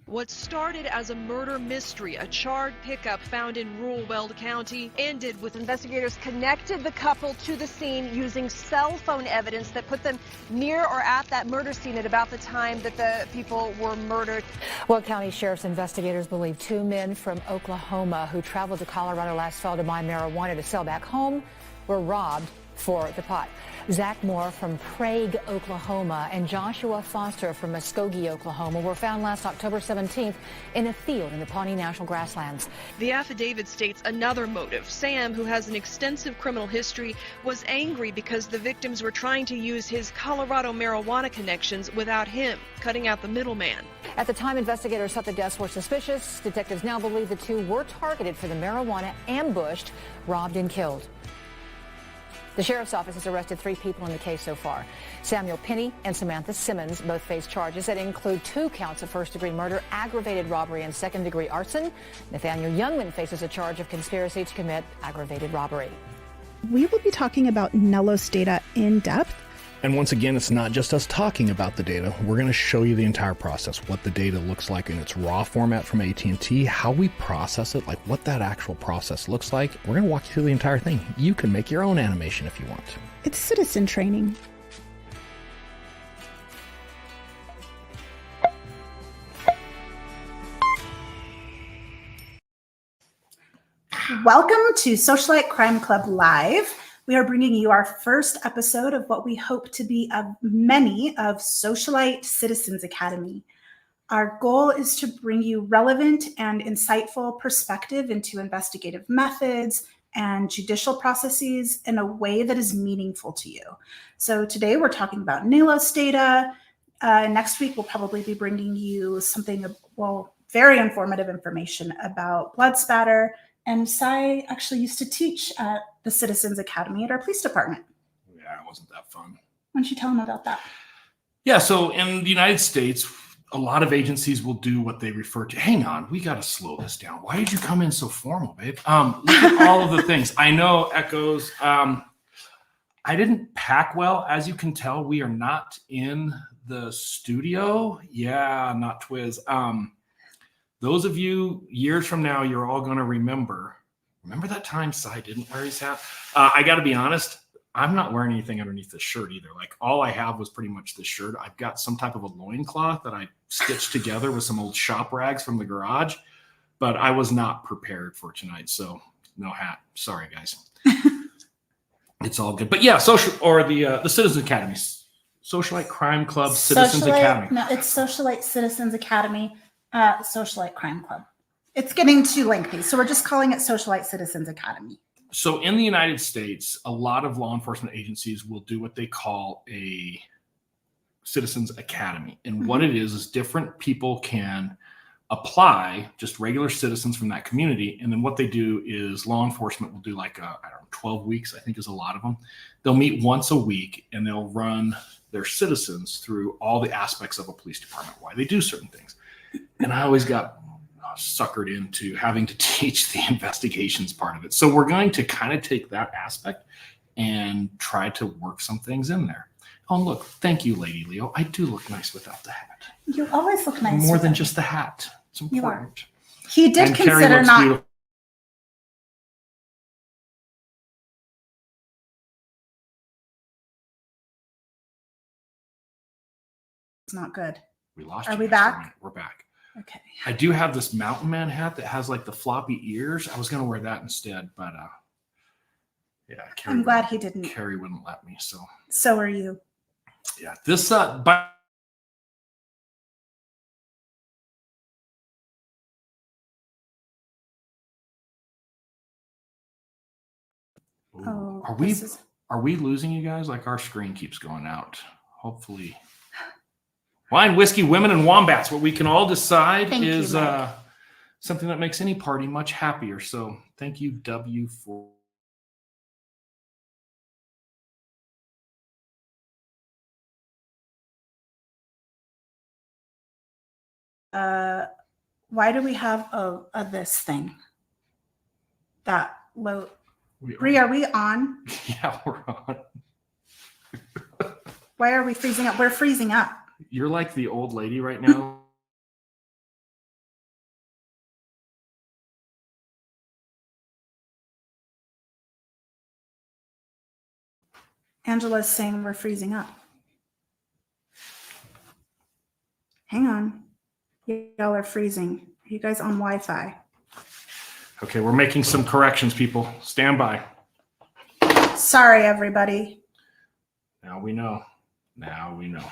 What started as a murder mystery, a charred pickup found in rural Weld County, ended with investigators connected the couple to the scene using cell phone evidence that put them near or at that murder scene at about the time that the people were murdered. Weld County Sheriff's investigators believe two men from Oklahoma who traveled to Colorado last fall to buy marijuana to sell back home were robbed for the pot. Zach Moore from Prague, Oklahoma, and Joshua Foster from Muskogee, Oklahoma, were found last October 17th in a field in the Pawnee National Grasslands. The affidavit states another motive. Sam, who has an extensive criminal history, was angry because the victims were trying to use his Colorado marijuana connections without him, cutting out the middleman. At the time investigators thought the deaths were suspicious, detectives now believe the two were targeted for the marijuana, ambushed, robbed, and killed. The sheriff's office has arrested 3 people in the case so far. Samuel Penny and Samantha Simmons both face charges that include 2 counts of first-degree murder, aggravated robbery, and second-degree arson. Nathaniel Youngman faces a charge of conspiracy to commit aggravated robbery. We will be talking about NELOS data in depth. And once again, it's not just us talking about the data. We're going to show you the entire process, what the data looks like in its raw format from AT&T, how we process it, like what that actual process looks like. We're going to walk you through the entire thing. You can make your own animation if you want. It's citizen training. Welcome to Socialite Crime Club Live. We are bringing you our first episode of what we hope to be of many of Socialite Citizens Academy. Our goal is to bring you relevant and insightful perspective into investigative methods and judicial processes in a way that is meaningful to you. So today we're talking about NELOS data. Next week we'll probably be bringing you something, very informative information about blood spatter. And Cy actually used to teach at the Citizens Academy at our police department. Yeah, it wasn't that fun. Why don't you tell them about that? Yeah, so in the United States, a lot of agencies will do what they refer to. Hang on, we got to slow this down. Why did you come in so formal, babe? Look at all of the things. I know, Echoes. I didn't pack well. As you can tell, we are not in the studio. Yeah, not Twiz. Those of you years from now, you're all going to remember that time Cy didn't wear his hat? I got to be honest, I'm not wearing anything underneath the shirt either. Like all I have was pretty much this shirt. I've got some type of a loincloth that I stitched together with some old shop rags from the garage, but I was not prepared for tonight. So no hat. Sorry, guys. It's all good. But yeah, the Citizens Academy, Socialite Crime Club, Citizens Academy. No, it's Socialite Citizens Academy. Socialite Crime Club. It's getting too lengthy, so we're just calling it Socialite Citizens Academy. So in the United States, a lot of law enforcement agencies will do what they call a Citizens Academy. And what it is different people can apply, just regular citizens from that community. And then what they do is law enforcement will do like, 12 weeks, I think is a lot of them. They'll meet once a week and they'll run their citizens through all the aspects of a police department, why they do certain things. And I always got suckered into having to teach the investigations part of it. So we're going to kind of take that aspect and try to work some things in there. Oh, look, thank you, Lady Leo. I do look nice without the hat. You always look nice. More than just the hat. It's important. You are. He did consider not. Beautiful. It's not good. We lost. Are we back? We're back. Okay. I do have this mountain man hat that has like the floppy ears. I was going to wear that instead, but yeah. Keri I'm glad he didn't. Keri wouldn't let me. So are you. Yeah. This, but. Oh, are we losing you guys? Like our screen keeps going out. Hopefully. Wine, whiskey, women, and wombats. What we can all decide is something that makes any party much happier. So thank you, W, for. Why do we have a this thing? That low. Bree, are we on? Yeah, we're on. Why are we freezing up? We're freezing up. You're like the old lady right now Angela's saying we're freezing up. Hang on. Y'all are freezing. Are you guys on Wi-Fi? Okay, we're making some corrections, people. Stand by. Sorry, everybody. Now we know. Now we know.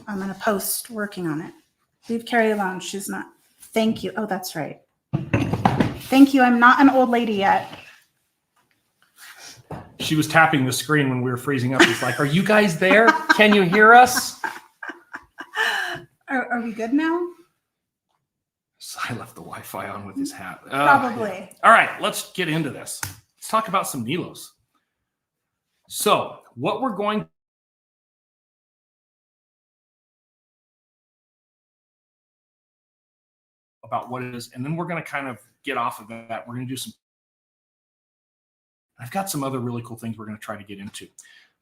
I'm going to post working on it. Leave Keri alone. She's not. Thank you. Oh, that's right. Thank you. I'm not an old lady yet. She was tapping the screen when we were freezing up. It's like, are you guys there? Can you hear us? Are we good now? So I left the Wi-Fi on with his hat. Probably. All right, let's get into this. Let's talk about some NELOS. So what we're going about what it is, and then we're going to kind of get off of that. We're going to do some. I've got some other really cool things we're going to try to get into.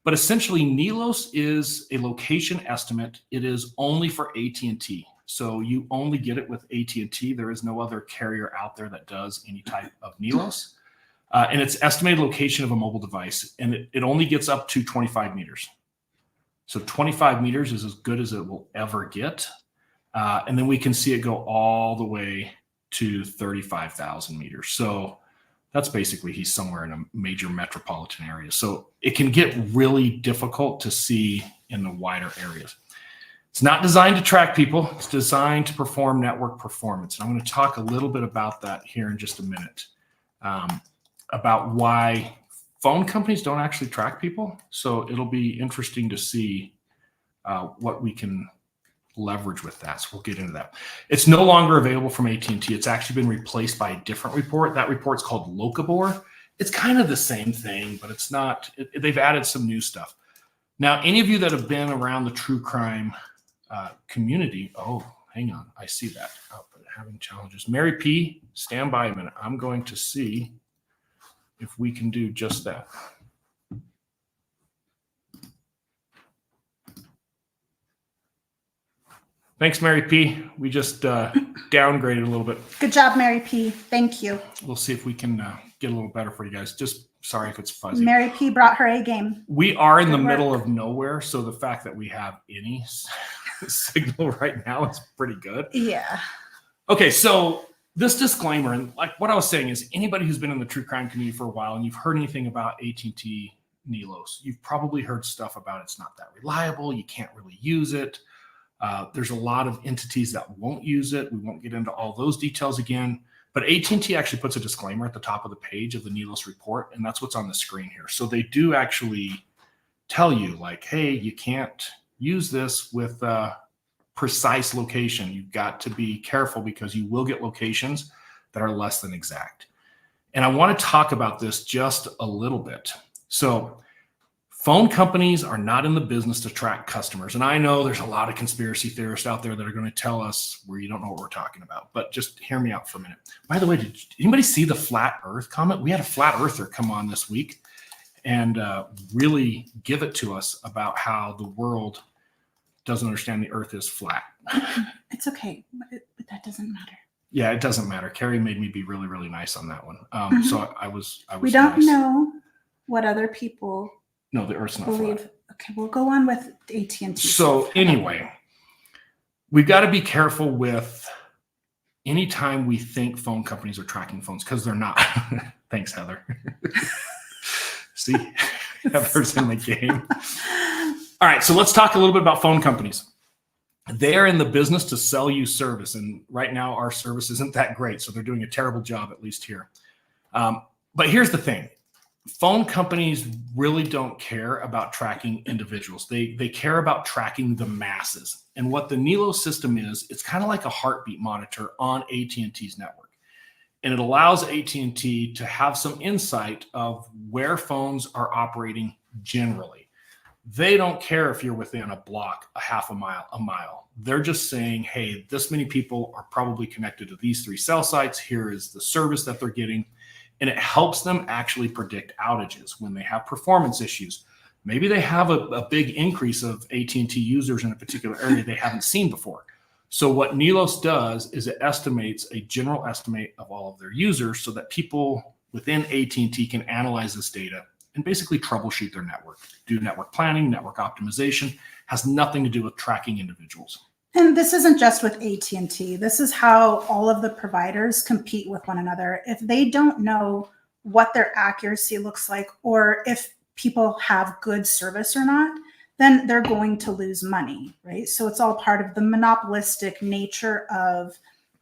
But essentially, NELOS is a location estimate. It is only for AT&T. So you only get it with AT&T. There is no other carrier out there that does any type of NELOS. And it's estimated location of a mobile device. And it only gets up to 25 meters. So 25 meters is as good as it will ever get. And then we can see it go all the way to 35,000 meters. So that's basically he's somewhere in a major metropolitan area. So it can get really difficult to see in the wider areas. It's not designed to track people. It's designed to perform network performance. And I'm going to talk a little bit about that here in just a minute, about why phone companies don't actually track people. So it'll be interesting to see what we can leverage with that. So we'll get into that. It's no longer available from AT&T. It's actually been replaced by a different report. That report's called Locabor. It's kind of the same thing, but it's not. They've added some new stuff. Now, any of you that have been around the true crime community, oh, hang on, I see that. Oh, but having challenges. Mary P, stand by a minute. I'm going to see if we can do just that. Thanks, Mary P. We just downgraded a little bit. Good job, Mary P. Thank you. We'll see if we can get a little better for you guys. Just sorry if it's fuzzy. Mary P. brought her A game. We are in the middle of nowhere, so the fact that we have any signal right now is pretty good. Yeah. Okay, so this disclaimer, and like what I was saying is anybody who's been in the true crime community for a while and you've heard anything about AT&T NELOS, you've probably heard stuff about it's not that reliable, you can't really use it. There's a lot of entities that won't use it. We won't get into all those details again, but AT&T actually puts a disclaimer at the top of the page of the NELOS report, and that's what's on the screen here. So they do actually tell you like, hey, you can't use this with precise location. You've got to be careful because you will get locations that are less than exact. And I want to talk about this just a little bit. So phone companies are not in the business to track customers. And I know there's a lot of conspiracy theorists out there that are going to tell us where you don't know what we're talking about, but just hear me out for a minute. By the way, did anybody see the flat earth comment? We had a flat earther come on this week and really give it to us about how the world doesn't understand the earth is flat. It's okay, but that doesn't matter. Yeah, it doesn't matter. Keri made me be really, really nice on that one. So I was We don't nice. know what other people No, the earth's not believe. flat. Okay, we'll go on with AT&T. So anyway, we've got to be careful with anytime we think phone companies are tracking phones because they're not. Thanks, Heather. See, Heather's in the game. All right, so let's talk a little bit about phone companies. They're in the business to sell you service, and right now our service isn't that great, so they're doing a terrible job, at least here. But here's the thing. Phone companies really don't care about tracking individuals. They care about tracking the masses. And what the NELOS system is, it's kind of like a heartbeat monitor on AT&T's network. And it allows AT&T to have some insight of where phones are operating generally. They don't care if you're within a block, a half a mile. They're just saying, hey, this many people are probably connected to these 3 cell sites. Here is the service that they're getting. And it helps them actually predict outages when they have performance issues. Maybe they have a big increase of AT&T users in a particular area they haven't seen before. So what NELOS does is it estimates a general estimate of all of their users so that people within AT&T can analyze this data and basically troubleshoot their network, do network planning, network optimization. Has nothing to do with tracking individuals. And this isn't just with AT&T. This is how all of the providers compete with one another. If they don't know what their accuracy looks like, or if people have good service or not, then they're going to lose money, right? So it's all part of the monopolistic nature of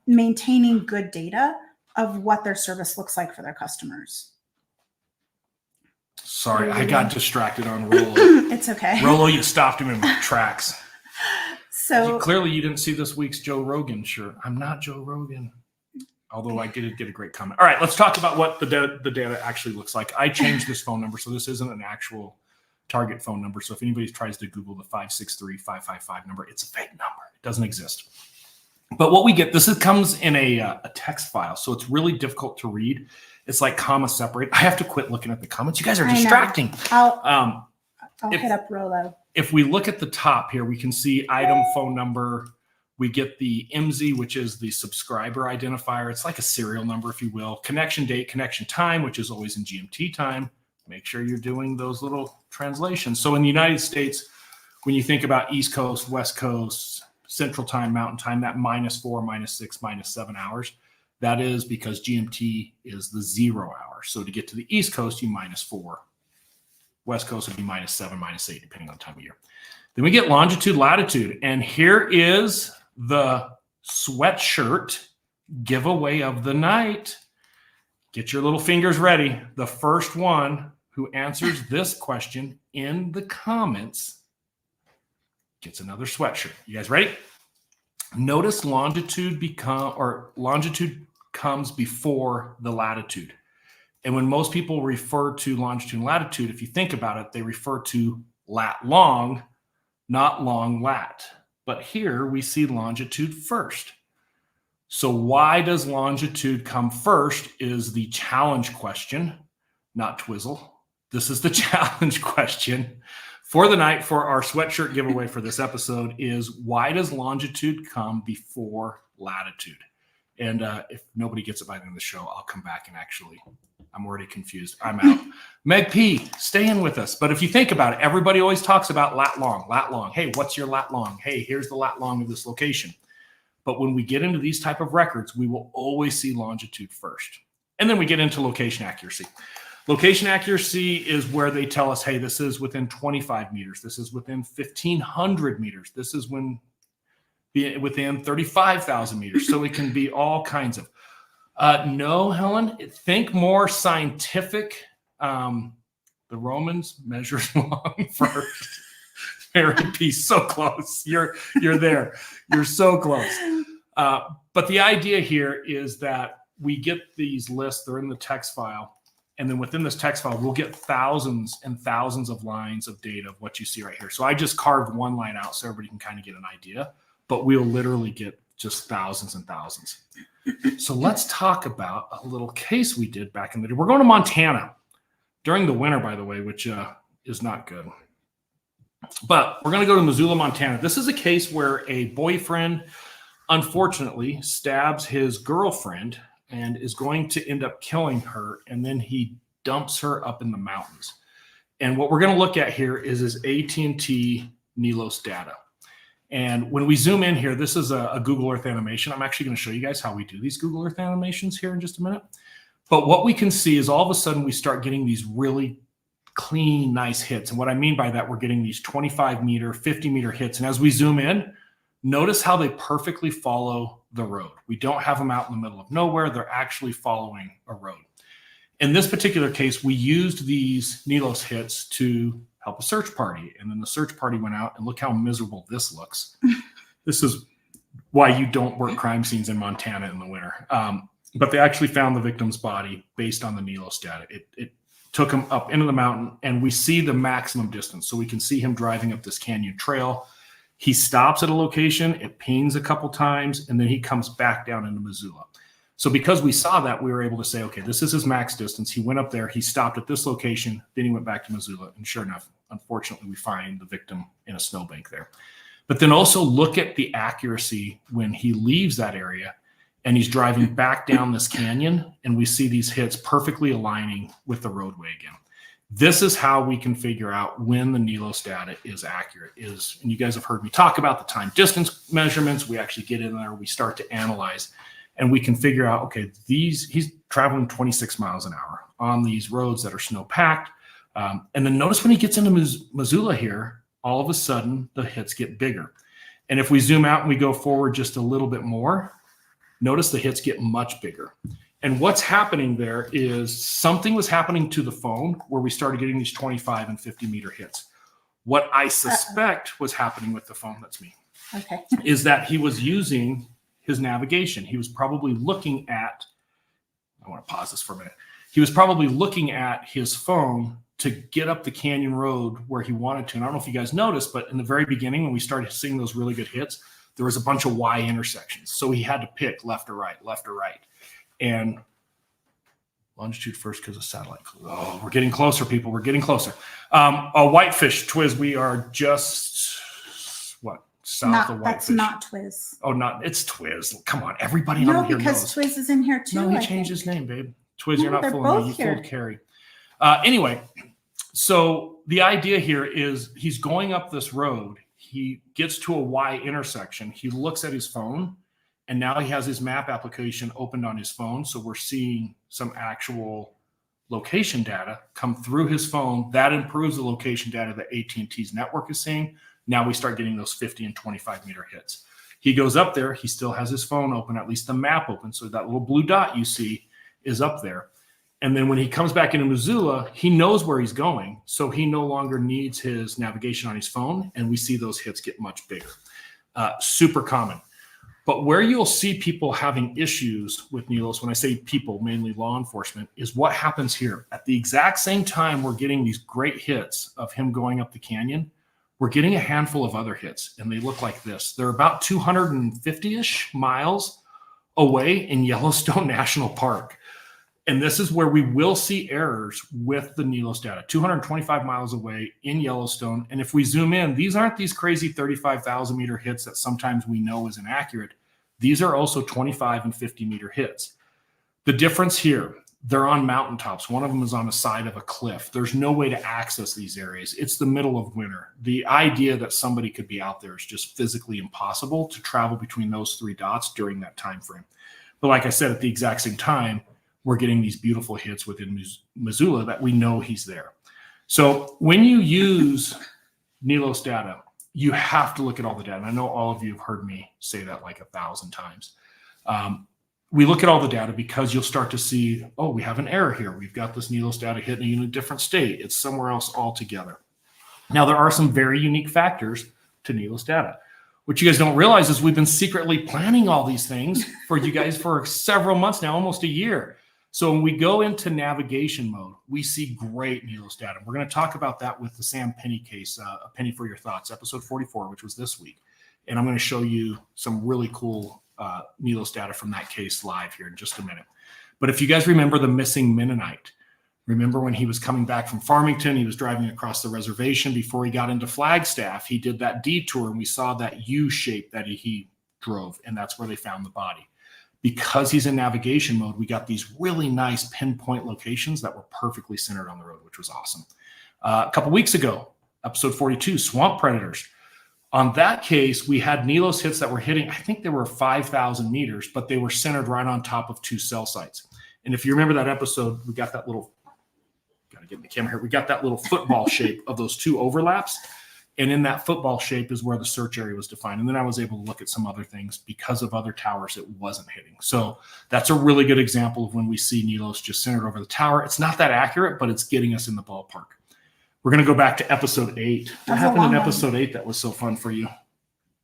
maintaining good data of what their service looks like for their customers. Sorry, I got distracted on Rollo. It's okay. Rollo, you stopped him in my tracks. So Clearly you didn't see this week's Joe Rogan shirt. I'm not Joe Rogan. Although I did get a great comment. All right, let's talk about what the data actually looks like. I changed this phone number, so this isn't an actual target phone number. So if anybody tries to Google the 563-555 number, it's a fake number. It doesn't exist. But what we get, comes in a text file, so it's really difficult to read. It's like comma separate. I have to quit looking at the comments. You guys are distracting. I'll hit up Rollo. If we look at the top here, we can see item, phone number. We get the MZ, which is the subscriber identifier. It's like a serial number, if you will. Connection date, connection time, which is always in GMT time. Make sure you're doing those little translations. So in the United States, when you think about East Coast, West Coast, Central Time, Mountain Time, that -4, -6, -7 hours, that is because GMT is the 0 hour. So to get to the East Coast, you -4. West Coast would be -7, -8, depending on time of year. Then we get longitude, latitude. And here is the sweatshirt giveaway of the night. Get your little fingers ready. The first one who answers this question in the comments gets another sweatshirt. You guys ready? Notice longitude comes before the latitude. And when most people refer to longitude and latitude, if you think about it, they refer to lat long, not long lat. But here we see longitude first. So why does longitude come first is the challenge question, not Twizzle. This is the challenge question for the night for our sweatshirt giveaway for this episode is why does longitude come before latitude? And if nobody gets it by the end of the show, I'll come back and actually, I'm already confused. I'm out. Meg P, stay in with us. But if you think about it, everybody always talks about lat long, lat long. Hey, what's your lat long? Hey, here's the lat long of this location. But when we get into these type of records, we will always see longitude first. And then we get into location accuracy. Location accuracy is where they tell us, hey, this is within 25 meters. This is within 1,500 meters. This is within 35,000 meters. So it can be all kinds of. No, Helen, think more scientific. The Romans measured long first. Mary P, so close. You're there. You're so close. But the idea here is that we get these lists. They're in the text file. And then within this text file, we'll get thousands and thousands of lines of data of what you see right here. So I just carved one line out so everybody can kind of get an idea. But we'll literally get just thousands and thousands. So let's talk about a little case we did back in the day. We're going to Montana during the winter, by the way, which is not good. But we're going to go to Missoula, Montana. This is a case where a boyfriend, unfortunately, stabs his girlfriend and is going to end up killing her. And then he dumps her up in the mountains. And what we're going to look at here is his AT&T NELOS data. And when we zoom in here, this is a Google Earth animation. I'm actually going to show you guys how we do these Google Earth animations here in just a minute. But what we can see is all of a sudden we start getting these really clean, nice hits. And what I mean by that, we're getting these 25-meter, 50-meter hits. And as we zoom in, notice how they perfectly follow the road. We don't have them out in the middle of nowhere. They're actually following a road. In this particular case, we used these NELOS hits to help a search party. And then the search party went out and look how miserable this looks. This is why you don't work crime scenes in Montana in the winter. But they actually found the victim's body based on the NELOS data. It took him up into the mountain and we see the maximum distance. So we can see him driving up this canyon trail. He stops at a location, it pings a couple times, and then he comes back down into Missoula. So because we saw that, we were able to say, okay, this is his max distance. He went up there, he stopped at this location, then he went back to Missoula. And sure enough, unfortunately, we find the victim in a snowbank there. But then also look at the accuracy when he leaves that area and he's driving back down this canyon, and we see these hits perfectly aligning with the roadway again. This is how we can figure out when the NELOS data is accurate. And you guys have heard me talk about the time distance measurements. We actually get in there, we start to analyze, and we can figure out, okay, he's traveling 26 miles an hour on these roads that are snow packed. And then notice when he gets into Missoula here, all of a sudden the hits get bigger. And if we zoom out and we go forward just a little bit more, notice the hits get much bigger. And what's happening there is something was happening to the phone where we started getting these 25 and 50 meter hits. What I suspect was happening with the phone, that's me, is that he was using his navigation. He was probably looking at, I want to pause this for a minute. He was probably looking at his phone to get up the canyon road where he wanted to. And I don't know if you guys noticed, but in the very beginning, when we started seeing those really good hits, there was a bunch of Y intersections. So he had to pick left or right, left or right. And longitude first because of satellite. Oh, we're getting closer, people. We're getting closer. A whitefish, Twiz, we are just, what, south of Whitefish? That's not Twiz. Oh, it's Twiz. Come on, everybody no, on here because knows. Twiz is in here too. No, he changed his name, babe. Twiz, No, you're not they're fooling me. both You here. fooled Keri. Anyway, so the idea here is he's going up this road. He gets to a Y intersection. He looks at his phone, and now he has his map application opened on his phone. So we're seeing some actual location data come through his phone. That improves the location data that AT&T's network is seeing. Now we start getting those 50 and 25 meter hits. He goes up there. He still has his phone open, at least the map open. So that little blue dot you see is up there. And then when he comes back into Missoula, he knows where he's going. So he no longer needs his navigation on his phone. And we see those hits get much bigger. Super common. But where you'll see people having issues with NELOS, when I say people, mainly law enforcement, is what happens here. At the exact same time we're getting these great hits of him going up the canyon, we're getting a handful of other hits, and they look like this. They're about 250-ish miles away in Yellowstone National Park. And this is where we will see errors with the NELOS data, 225 miles away in Yellowstone. And if we zoom in, these aren't these crazy 35,000 meter hits that sometimes we know is inaccurate. These are also 25 and 50 meter hits. The difference here, they're on mountaintops. One of them is on the side of a cliff. There's no way to access these areas. It's the middle of winter. The idea that somebody could be out there is just physically impossible to travel between those three dots during that time frame. But like I said, at the exact same time, we're getting these beautiful hits within Missoula that we know he's there. So when you use NELOS data, you have to look at all the data. And I know all of you have heard me say that like 1,000 times. We look at all the data because you'll start to see, oh, we have an error here. We've got this NELOS data hitting in a different state. It's somewhere else altogether. Now, there are some very unique factors to NELOS data. What you guys don't realize is we've been secretly planning all these things for you guys for several months now, almost a year. So when we go into navigation mode, we see great NELOS data. We're going to talk about that with the Sam Penny case, A Penny for Your Thoughts, episode 44, which was this week. And I'm going to show you some really cool NELOS data from that case live here in just a minute. But if you guys remember the missing Mennonite, remember when he was coming back from Farmington, he was driving across the reservation before he got into Flagstaff. He did that detour, and we saw that U shape that he drove, and that's where they found the body. Because he's in navigation mode, we got these really nice pinpoint locations that were perfectly centered on the road, which was awesome. A couple weeks ago, episode 42, swamp predators. On that case, we had NELOS hits that were hitting, I think they were 5,000 meters, but they were centered right on top of two cell sites. And if you remember that episode, we got that little, got to get in the camera here, we got that little football shape of those two overlaps. And in that football shape is where the search area was defined. And then I was able to look at some other things because of other towers it wasn't hitting. So that's a really good example of when we see NELOS just centered over the tower. It's not that accurate, but it's getting us in the ballpark. We're going to go back to episode 8. What happened in episode 8 that was so fun for you?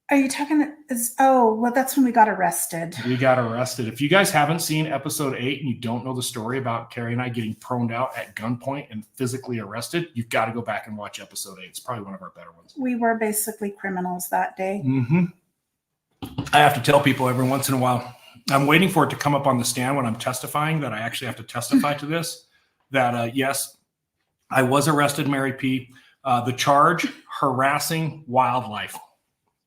Are you talking? That's when we got arrested. We got arrested. If you guys haven't seen episode 8 and you don't know the story about Keri and I getting proned out at gunpoint and physically arrested, you've got to go back and watch episode 8. It's probably one of our better ones. We were basically criminals that day. Mm-hmm. I have to tell people every once in a while, I'm waiting for it to come up on the stand when I'm testifying that I actually have to testify to this, that yes, I was arrested, Mary P. The charge, harassing wildlife.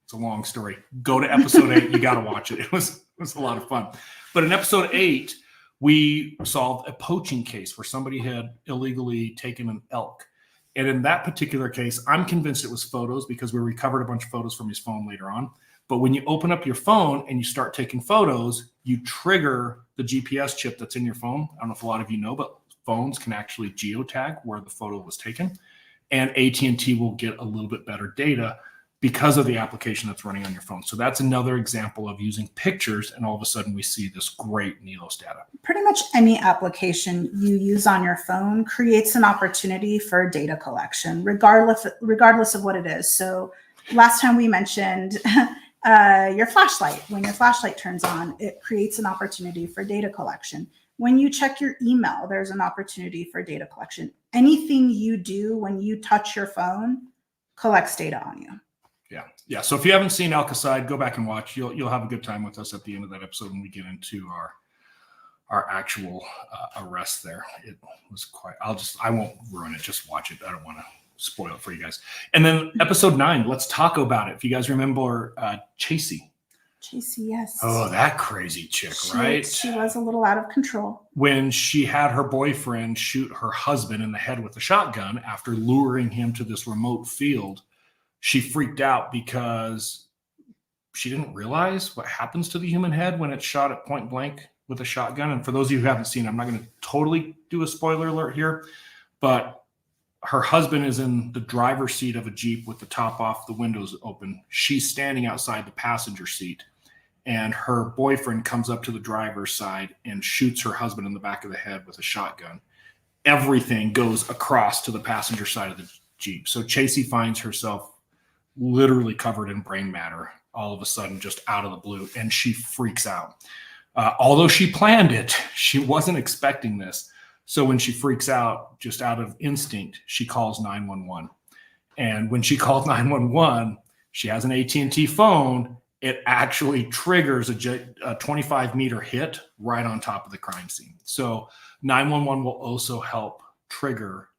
It's a long story. Go to episode 8. You got to watch it. It was a lot of fun. But in episode 8, We solved a poaching case where somebody had illegally taken an elk. And in that particular case, I'm convinced it was photos because we recovered a bunch of photos from his phone later on. But when you open up your phone and you start taking photos, you trigger the GPS chip that's in your phone. I don't know if a lot of you know, but phones can actually geotag where the photo was taken. And AT&T will get a little bit better data because of the application that's running on your phone. So that's another example of using pictures, and all of a sudden we see this great NELOS data. Pretty much any application you use on your phone creates an opportunity for data collection, regardless of what it is. So last time we mentioned your flashlight. When your flashlight turns on, it creates an opportunity for data collection. When you check your email, there's an opportunity for data collection. Anything you do when you touch your phone collects data on you. Yeah. So if you haven't seen Alcacide, go back and watch. You'll have a good time with us at the end of that episode when we get into our actual arrest there. It was quite. I won't ruin it. Just watch it. I don't want to spoil it for you guys. And then episode 9. Let's talk about it. If you guys remember, Chasey. Chasey, yes. Oh, that crazy chick, right? She was a little out of control. When she had her boyfriend shoot her husband in the head with a shotgun after luring him to this remote field, she freaked out because she didn't realize what happens to the human head when it's shot at point blank with a shotgun. And for those of you who haven't seen, I'm not going to totally do a spoiler alert here, but her husband is in the driver's seat of a Jeep with the top off, the windows open. She's standing outside the passenger seat, and her boyfriend comes up to the driver's side and shoots her husband in the back of the head with a shotgun. Everything goes across to the passenger side of the Jeep. So Chasey finds herself literally covered in brain matter all of a sudden, just out of the blue, and she freaks out. Although she planned it, she wasn't expecting this. So when she freaks out, just out of instinct, she calls 911. And when she called 911, she has an AT&T phone. It actually triggers a 25-meter hit right on top of the crime scene. So 911 will also help trigger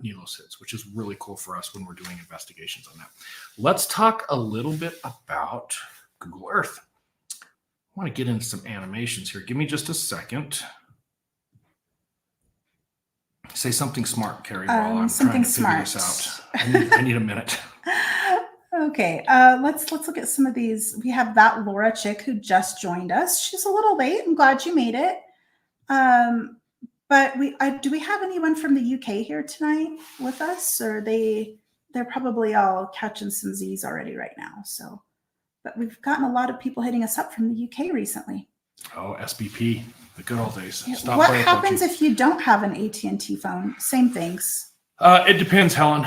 NELOS hits, which is really cool for us when we're doing investigations on that. Let's talk a little bit about Google Earth. I want to get into some animations here. Give me just a second. Say something smart, Keri, while I'm trying to figure this out. I need a minute. Okay, let's look at some of these. We have that Laura chick who just joined us. She's a little late. I'm glad you made it. But do we have anyone from the UK here tonight with us, or they're probably all catching some Z's already right now. So, but we've gotten a lot of people hitting us up from the UK recently. Oh, SBP, the good old days. Yeah. What happens if you don't have an AT&T phone? Same things. It depends, Helen.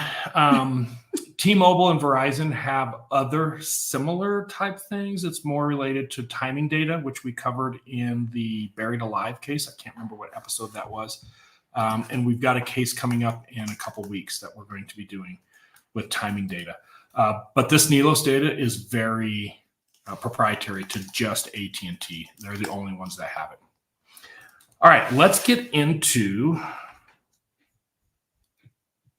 T-Mobile and Verizon have other similar type things. It's more related to timing data, which we covered in the Buried Alive case. I can't remember what episode that was. And we've got a case coming up in a couple weeks that we're going to be doing with timing data. But this NELOS data is very proprietary to just AT&T. They're the only ones that have it. All right, let's get into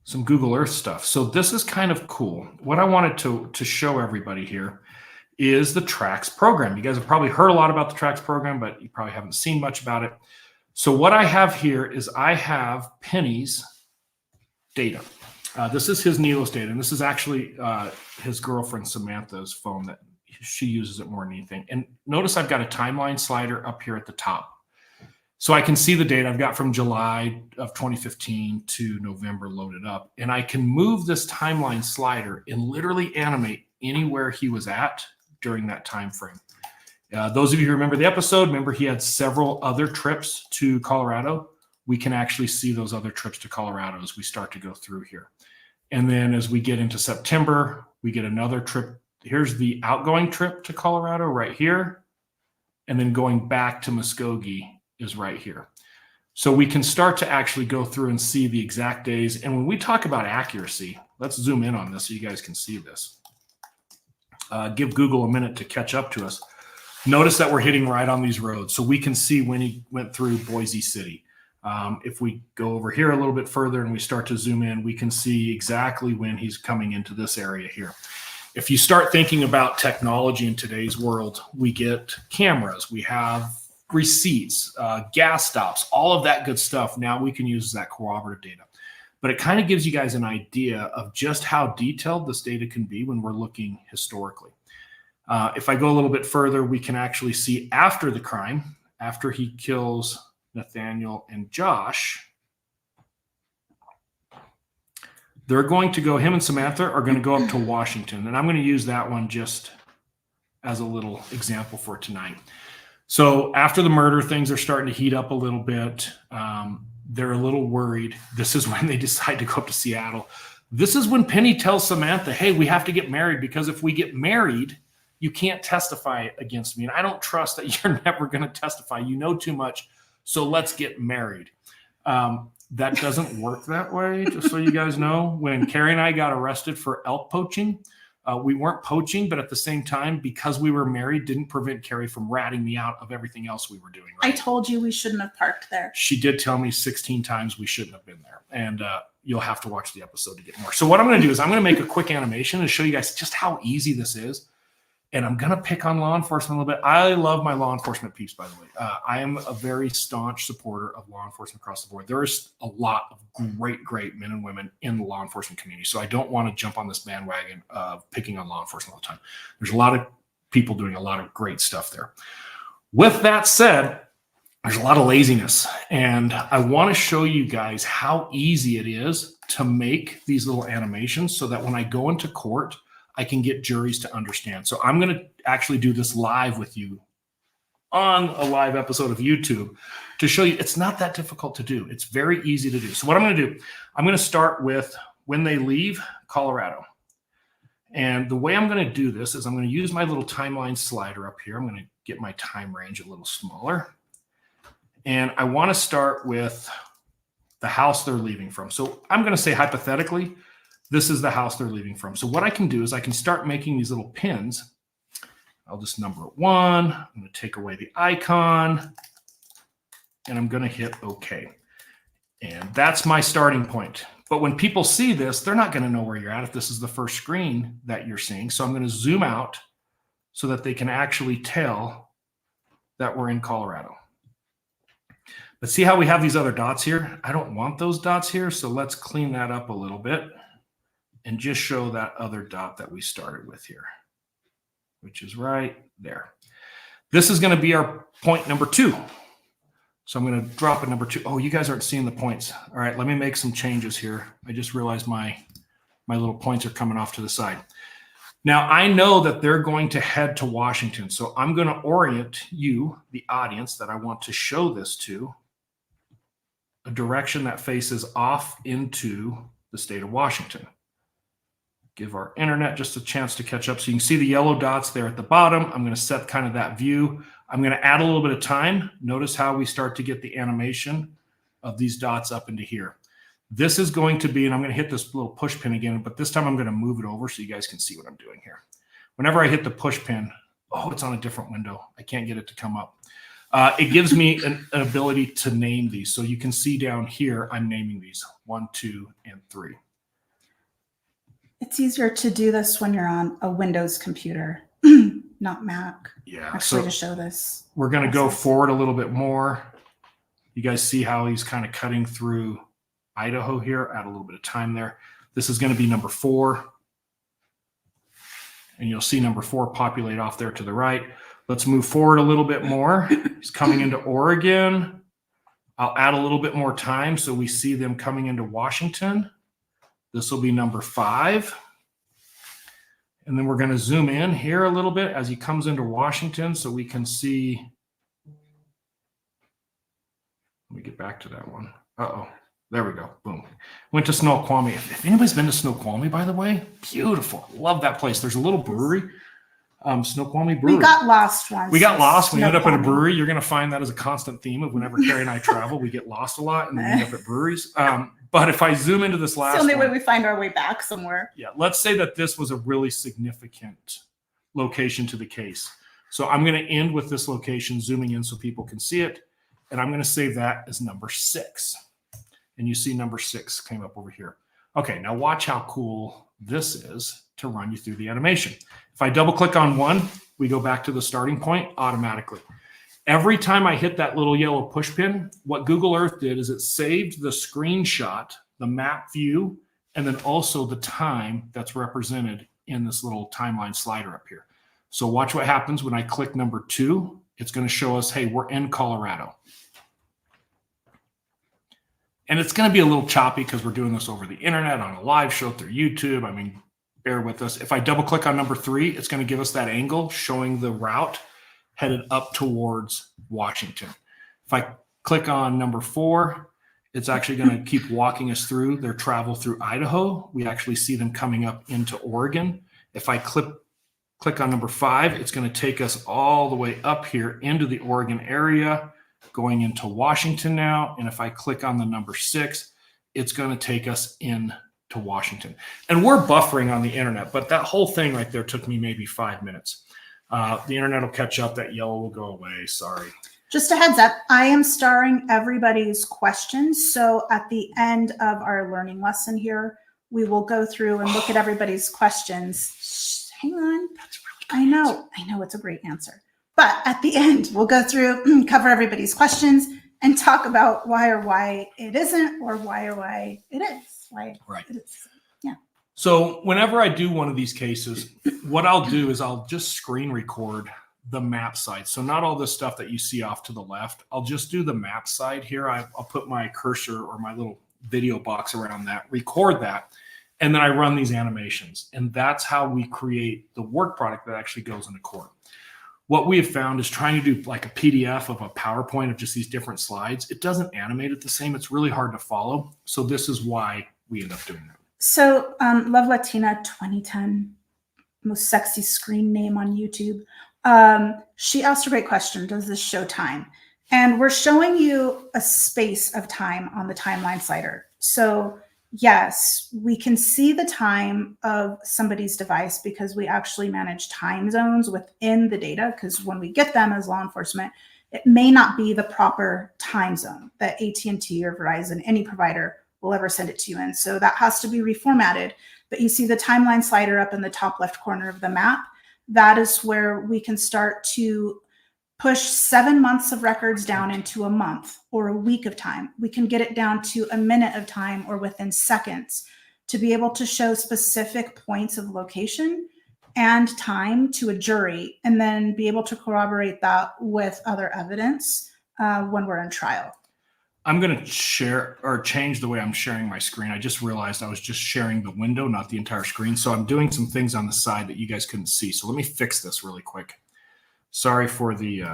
some Google Earth stuff. So this is kind of cool. What I wanted to show everybody here is the TRACS program. You guys have probably heard a lot about the TRACS program, but you probably haven't seen much about it. So what I have here is I have Penny's data. This is his NELOS data, and this is actually his girlfriend Samantha's phone that she uses it more than anything. And notice I've got a timeline slider up here at the top. So I can see the data I've got from July of 2015 to November loaded up. And I can move this timeline slider and literally animate anywhere he was at during that time frame. Those of you who remember the episode, remember he had several other trips to Colorado. We can actually see those other trips to Colorado as we start to go through here. And then as we get into September, we get another trip. Here's the outgoing trip to Colorado right here. And then going back to Muskogee is right here. So we can start to actually go through and see the exact days. And when we talk about accuracy, let's zoom in on this so you guys can see this. Give Google a minute to catch up to us. Notice that we're hitting right on these roads. So we can see when he went through Boise City. If we go over here a little bit further and we start to zoom in, we can see exactly when he's coming into this area here. If you start thinking about technology in today's world, we get cameras. We have receipts, gas stops, all of that good stuff. Now we can use that corroborative data. But it kind of gives you guys an idea of just how detailed this data can be when we're looking historically. If I go a little bit further, we can actually see after the crime, after he kills Nathaniel and Josh, they're going to go, him and Samantha are going to go up to Washington. And I'm going to use that one just as a little example for tonight. So after the murder, things are starting to heat up a little bit. They're a little worried. This is when they decide to go up to Seattle. This is when Penny tells Samantha, hey, we have to get married, because if we get married, you can't testify against me. And I don't trust that you're never going to testify. You know too much. So let's get married. That doesn't work that way, just so you guys know. When Keri and I got arrested for elk poaching, we weren't poaching, but at the same time, because we were married, didn't prevent Keri from ratting me out of everything else we were doing. Right? I told you we shouldn't have parked there. She did tell me 16 times we shouldn't have been there. And you'll have to watch the episode to get more. So what I'm going to do is I'm going to make a quick animation and show you guys just how easy this is. And I'm going to pick on law enforcement a little bit. I love my law enforcement peeps, by the way. I am a very staunch supporter of law enforcement across the board. There's a lot of great men and women in the law enforcement community. So I don't want to jump on this bandwagon of picking on law enforcement all the time. There's a lot of people doing a lot of great stuff there. With that said, there's a lot of laziness. And I want to show you guys how easy it is to make these little animations so that when I go into court, I can get juries to understand. So I'm going to actually do this live with you on a live episode of YouTube to show you it's not that difficult to do. It's very easy to do. So what I'm going to do, I'm going to start with when they leave Colorado. And the way I'm going to do this is I'm going to use my little timeline slider up here. I'm going to get my time range a little smaller. And I want to start with the house they're leaving from. So I'm going to say hypothetically, this is the house they're leaving from. So what I can do is I can start making these little pins. I'll just number it 1. I'm going to take away the icon. And I'm going to hit OK. And that's my starting point. But when people see this, they're not going to know where you're at if this is the first screen that you're seeing. So I'm going to zoom out so that they can actually tell that we're in Colorado. But see how we have these other dots here? I don't want those dots here. So let's clean that up a little bit and just show that other dot that we started with here, which is right there. This is going to be our point number 2. So I'm going to drop a number 2. Oh, you guys aren't seeing the points. All right, let me make some changes here. I just realized my little points are coming off to the side. Now, I know that they're going to head to Washington. So I'm going to orient you, the audience that I want to show this to, a direction that faces off into the state of Washington. Give our internet just a chance to catch up. So you can see the yellow dots there at the bottom. I'm going to set kind of that view. I'm going to add a little bit of time. Notice how we start to get the animation of these dots up into here. This is going to be, and I'm going to hit this little push pin again, but this time I'm going to move it over so you guys can see what I'm doing here. Whenever I hit the push pin, oh, it's on a different window. I can't get it to come up. It gives me an ability to name these. So you can see down here, I'm naming these 1, 2, and 3. It's easier to do this when you're on a Windows computer, not Mac. Yeah. Actually, so to show this. We're going to go forward a little bit more. You guys see how he's kind of cutting through Idaho here. Add a little bit of time there. This is going to be number 4. And you'll see number 4 populate off there to the right. Let's move forward a little bit more. He's coming into Oregon. I'll add a little bit more time so we see them coming into Washington. This will be number 5. And then we're going to zoom in here a little bit as he comes into Washington so we can see. Let me get back to that one. Uh-oh. There we go. Boom. Went to Snoqualmie. If anybody's been to Snoqualmie, by the way, beautiful. Love that place. There's a little brewery. Snoqualmie Brewery. We got lost once. We got lost. We ended up at a brewery. You're going to find that as a constant theme of whenever Keri and I travel. We get lost a lot and we end up at breweries. But if I zoom into this last it's the only one, way we find our way back somewhere. Yeah, let's say that this was a really significant location to the case. So I'm going to end with this location, zooming in so people can see it. And I'm going to save that as number 6. And you see number 6 came up over here. Okay, now watch how cool this is to run you through the animation. If I double click on one, we go back to the starting point automatically. Every time I hit that little yellow push pin, what Google Earth did is it saved the screenshot, the map view, and then also the time that's represented in this little timeline slider up here. So watch what happens when I click number 2. It's going to show us, hey, we're in Colorado. And it's going to be a little choppy because we're doing this over the internet on a live show through YouTube. I mean, bear with us. If I double click on number 3, it's going to give us that angle showing the route headed up towards Washington. If I click on number 4, it's actually going to keep walking us through their travel through Idaho. We actually see them coming up into Oregon. If I click on number 5, it's going to take us all the way up here into the Oregon area, going into Washington now. And if I click on the number 6, it's going to take us into Washington. And we're buffering on the internet, but that whole thing right there took me maybe 5 minutes. The internet will catch up. That yellow will go away. Sorry. Just a heads up, I am starring everybody's questions. So at the end of our learning lesson here, we will go through and look at everybody's questions. Shh, hang on. That's really good. I know it's a great answer. But at the end, we'll go through, cover everybody's questions and talk about why it isn't, or why it is. Right. It is. Yeah. So whenever I do one of these cases, what I'll do is I'll just screen record the map side. So not all this stuff that you see off to the left. I'll just do the map side here. I'll put my cursor or my little video box around that, record that, and then I run these animations. And that's how we create the work product that actually goes into court. What we have found is trying to do like a PDF of a PowerPoint of just these different slides. It doesn't animate it the same. It's really hard to follow. So this is why we end up doing that. So Love Latina 2010, most sexy screen name on YouTube. She asked a great question. Does this show time? And we're showing you a space of time on the timeline slider. So yes, we can see the time of somebody's device because we actually manage time zones within the data. Because when we get them as law enforcement, it may not be the proper time zone that AT&T or Verizon, any provider, will ever send it to you in. So that has to be reformatted. But you see the timeline slider up in the top left corner of the map. That is where we can start to push 7 months of records down into a month or a week of time. We can get it down to a minute of time or within seconds to be able to show specific points of location and time to a jury, and then be able to corroborate that with other evidence when we're in trial. I'm going to share or change the way I'm sharing my screen. I just realized I was just sharing the window, not the entire screen. So I'm doing some things on the side that you guys couldn't see. So let me fix this really quick. Sorry for the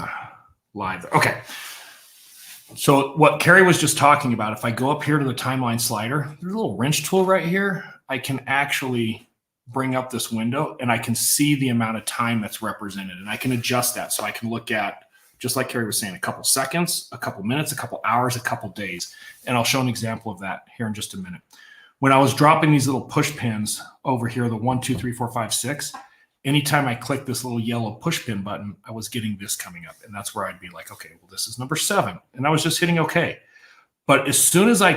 live. Okay. So what Keri was just talking about, if I go up here to the timeline slider, there's a little wrench tool right here. I can actually bring up this window and I can see the amount of time that's represented. And I can adjust that. So I can look at, just like Keri was saying, a couple seconds, a couple minutes, a couple hours, a couple days. And I'll show an example of that here in just a minute. When I was dropping these little push pins over here, the 1, 2, 3, 4, 5, 6, anytime I click this little yellow push pin button, I was getting this coming up. And that's where I'd be like, okay, well, this is number 7. And I was just hitting okay. But as soon as I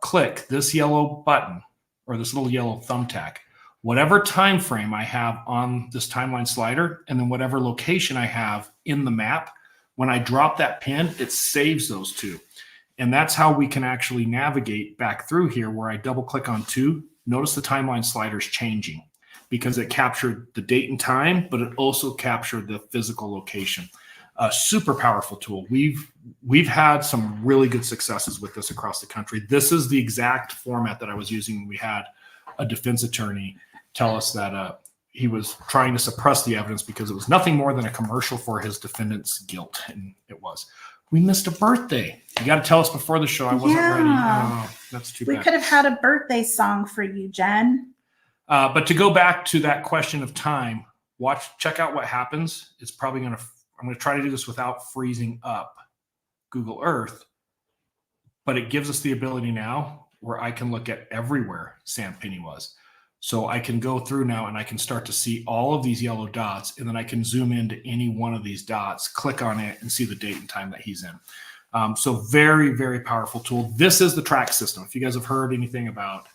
click this yellow button or this little yellow thumbtack, whatever time frame I have on this timeline slider, and then whatever location I have in the map, when I drop that pin, it saves those two. And that's how we can actually navigate back through here where I double click on 2. Notice the timeline slider is changing because it captured the date and time, but it also captured the physical location. A super powerful tool. We've had some really good successes with this across the country. This is the exact format that I was using when we had a defense attorney tell us that he was trying to suppress the evidence because it was nothing more than a commercial for his defendant's guilt. And it was. We missed a birthday. You got to tell us before the show. I wasn't ready. Oh, that's too bad. We could have had a birthday song for you, Jen. But to go back to that question of time, check out what happens. It's probably I'm going to try to do this without freezing up Google Earth, but it gives us the ability now where I can look at everywhere Sam Penny was. So I can go through now and I can start to see all of these yellow dots, and then I can zoom into any one of these dots, click on it, and see the date and time that he's in. So very, very powerful tool. This is the track system. If you guys have heard anything about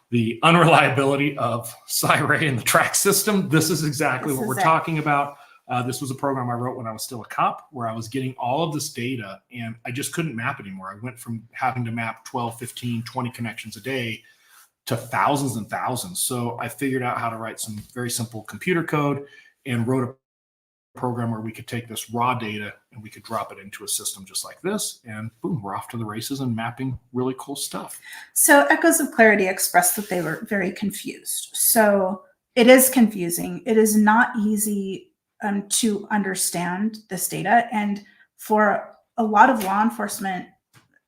the unreliability of Cy-Ray and the track system, this is exactly what we're talking about. This was a program I wrote when I was still a cop, where I was getting all of this data and I just couldn't map anymore. I went from having to map 12, 15, 20 connections a day to thousands and thousands. So I figured out how to write some very simple computer code and wrote a program where we could take this raw data and we could drop it into a system just like this, and boom, we're off to the races and mapping really cool stuff. So Echoes of Clarity expressed that they were very confused. So it is confusing. It is not easy to understand this data. And for a lot of law enforcement,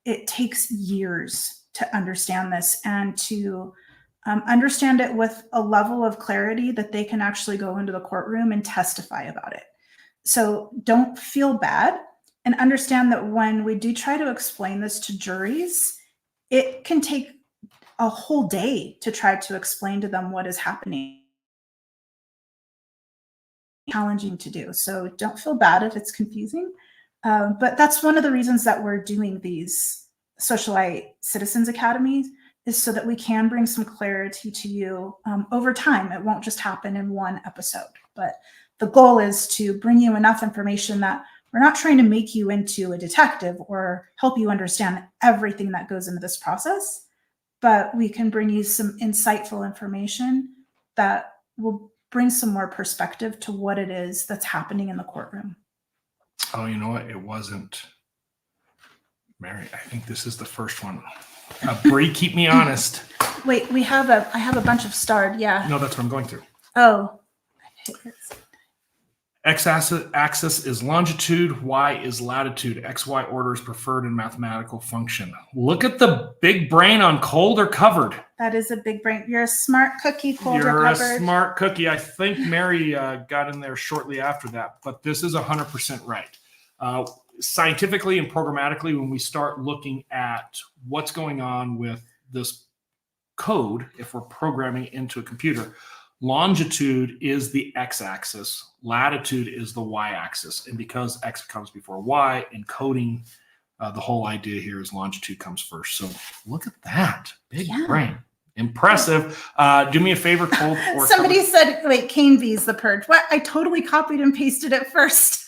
it takes years to understand this and to understand it with a level of clarity that they can actually go into the courtroom and testify about it. So don't feel bad, and understand that when we do try to explain this to juries, it can take a whole day to try to explain to them what is happening. Challenging to do. So don't feel bad if it's confusing. But that's one of the reasons that we're doing these Socialite Citizens Academies, is so that we can bring some clarity to you over time. It won't just happen in one episode, but the goal is to bring you enough information that we're not trying to make you into a detective or help you understand everything that goes into this process, but we can bring you some insightful information that will bring some more perspective to what it is that's happening in the courtroom. Oh, you know what? It wasn't Mary. I think this is the first one. Bree, keep me honest. Wait, I have a bunch of starred. Yeah. No, that's what I'm going through. Oh. X-axis is longitude, Y is latitude. XY order is preferred in mathematical function. Look at the big brain on cold or covered. That is a big brain. You're a smart cookie, cold or You're covered. a smart cookie. I think Mary got in there shortly after that, but this is 100% right. Scientifically and programmatically, when we start looking at what's going on with this code, if we're programming into a computer, longitude is the x-axis, latitude is the y-axis, and because x comes before y, encoding the whole idea here is longitude comes first. So look at that, big brain, impressive. Do me a favor, cold or somebody covered. said, wait, Cane V's the purge. What? I totally copied and pasted it first.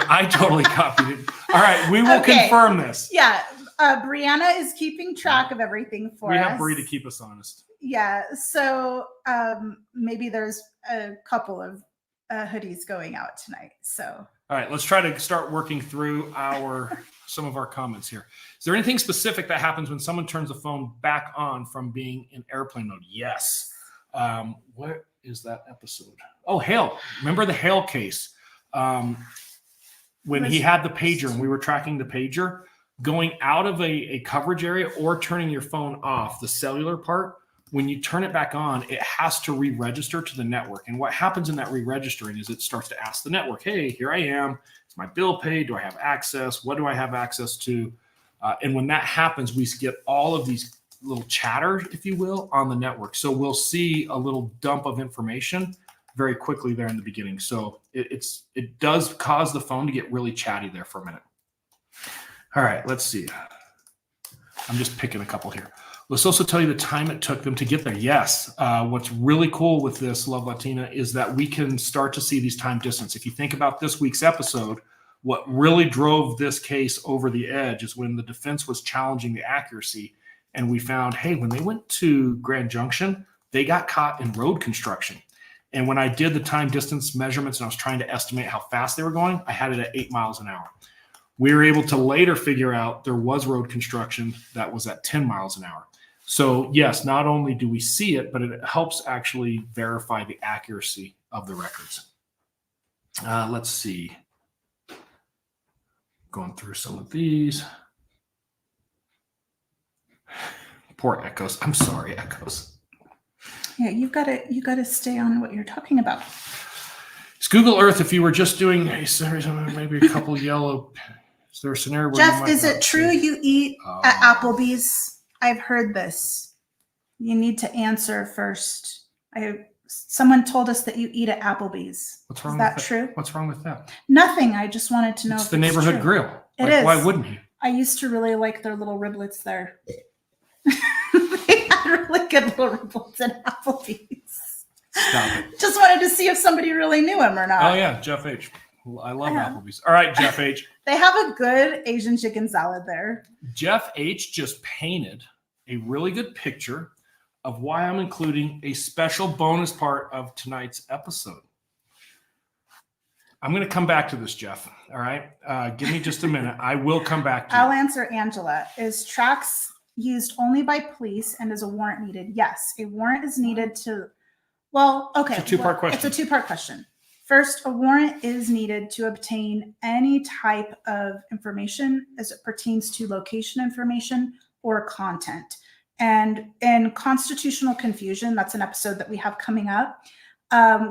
I totally copied it. All right, we will confirm this. Yeah, Brianna is keeping track of everything for us. We have Bree to keep us honest. Yeah, so maybe there's a couple of hoodies going out tonight. So all right, let's try to start working through some of our comments here. Is there anything specific that happens when someone turns the phone back on from being in airplane mode? Yes. What is that episode? Oh, Hale. Remember the Hale case? When he had the pager and we were tracking the pager, going out of a coverage area or turning your phone off, the cellular part, when you turn it back on, it has to re-register to the network. And what happens in that re-registering is it starts to ask the network, hey, here I am. Is my bill paid? Do I have access? What do I have access to? And when that happens, we get all of these little chatter, if you will, on the network. So we'll see a little dump of information very quickly there in the beginning. So it does cause the phone to get really chatty there for a minute. All right, let's see. I'm just picking a couple here. Let's also tell you the time it took them to get there. Yes. What's really cool with this, Love Latina, is that we can start to see these time distance. If you think about this week's episode, what really drove this case over the edge is when the defense was challenging the accuracy. And we found, hey, when they went to Grand Junction, they got caught in road construction. And when I did the time distance measurements and I was trying to estimate how fast they were going, I had it at 8 miles an hour. We were able to later figure out there was road construction that was at 10 miles an hour. So yes, not only do we see it, but it helps actually verify the accuracy of the records. Let's see. Going through some of these. Poor Echoes. I'm sorry, Echoes. yeah, you gotta stay on what you're talking about. It's Google Earth. If you were just doing maybe a couple yellow, is there a scenario where Jeff, is it true you eat at Applebees? I've heard this. You need to answer first. Someone told us that you eat at Applebee's. What's wrong is that with true? What's wrong with that? Nothing. I just wanted to know. It's if the neighborhood true. grill. It is. Why wouldn't you? I used to really like their little riblets there. They had really good little riblets at Applebee's. Stop it. Just wanted to see if somebody really knew him or not. Oh yeah, Jeff H. I love Applebee's. All right, Jeff H. They have a good Asian chicken salad there. Jeff H. just painted a really good picture of why I'm including a special bonus part of tonight's episode. I'm going to come back to this, Jeff. All right. Give me just a minute. I will come back to I'll answer Angela. Is tracks used only by police and is a warrant needed? Yes. A warrant is needed to, well, okay. It's a two-part question. It's a two-part question. First, a warrant is needed to obtain any type of information as it pertains to location information or content. And in constitutional confusion, that's an episode that we have coming up.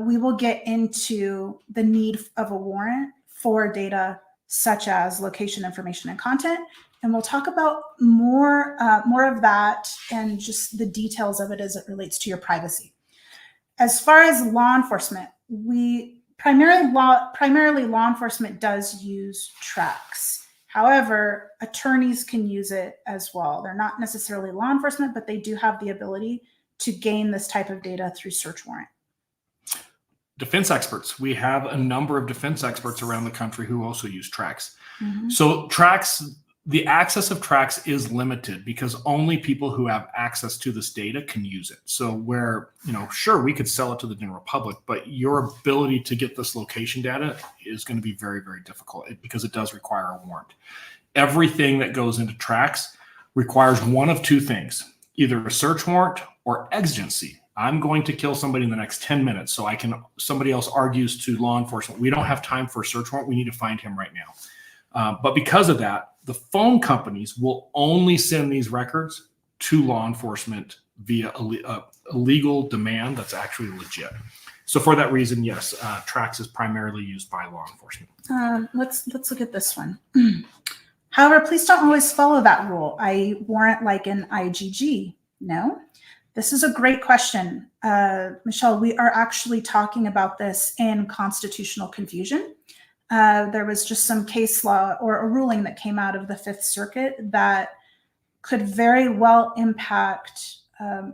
We will get into the need of a warrant for data such as location information and content. And we'll talk about more of that and just the details of it as it relates to your privacy. As far as law enforcement, primarily law enforcement does use tracks. However, attorneys can use it as well. They're not necessarily law enforcement, but they do have the ability to gain this type of data through search warrant. defense experts. We have a number of defense experts around the country who also use tracks. Mm-hmm. So tracks, the access of tracks is limited because only people who have access to this data can use it. So where, sure, we could sell it to the general public, but your ability to get this location data is going to be very, very difficult because it does require a warrant. Everything that goes into tracks requires one of two things, either a search warrant or exigency. I'm going to kill somebody in the next 10 minutes. So somebody else argues to law enforcement, we don't have time for a search warrant. We need to find him right now. But because of that, the phone companies will only send these records to law enforcement via a legal demand that's actually legit. So for that reason, yes, tracks is primarily used by law enforcement. Let's look at this one. However, please don't always follow that rule. I warrant like an IgG. No. This is a great question. Michelle, we are actually talking about this in constitutional confusion. There was just some case law or a ruling that came out of the Fifth Circuit that could very well impact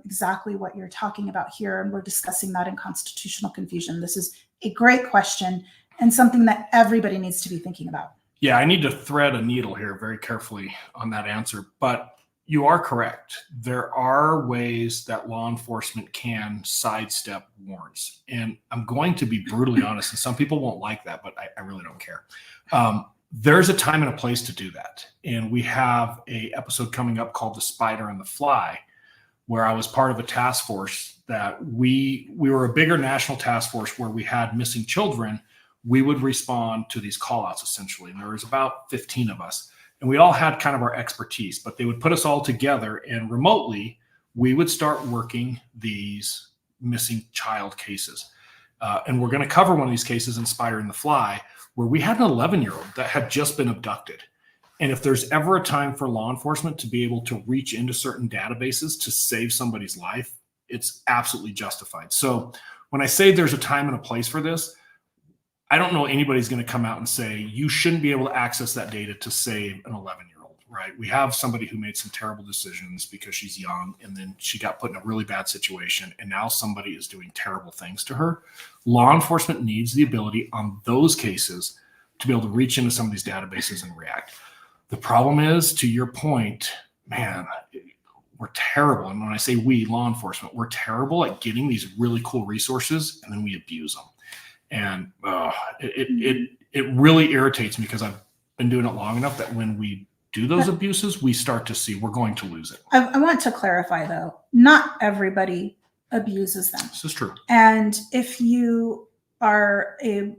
exactly what you're talking about here. And we're discussing that in constitutional confusion. This is a great question and something that everybody needs to be thinking about. Yeah, I need to thread a needle here very carefully on that answer, but you are correct. There are ways that law enforcement can sidestep warrants. And I'm going to be brutally honest, and some people won't like that, but I really don't care. There's a time and a place to do that. And we have an episode coming up called The Spider and the Fly, where I was part of a task force that we were a bigger national task force where we had missing children. We would respond to these call outs essentially. And there was about 15 of us. And we all had kind of our expertise, but they would put us all together and remotely we would start working these missing child cases. And we're going to cover one of these cases in Spider and the Fly, where we had an 11-year-old that had just been abducted. And if there's ever a time for law enforcement to be able to reach into certain databases to save somebody's life, it's absolutely justified. So when I say there's a time and a place for this, I don't know anybody's going to come out and say you shouldn't be able to access that data to save an 11-year-old, right? We have somebody who made some terrible decisions because she's young and then she got put in a really bad situation and now somebody is doing terrible things to her. Law enforcement needs the ability on those cases to be able to reach into some of these databases and react. The problem is, to your point, man, we're terrible. And when I say we, law enforcement, we're terrible at getting these really cool resources and then we abuse them. And it really irritates me because I've been doing it long enough that when we do those abuses, we start to see we're going to lose it. I want to clarify, though, not everybody abuses them. This is true. And if you are a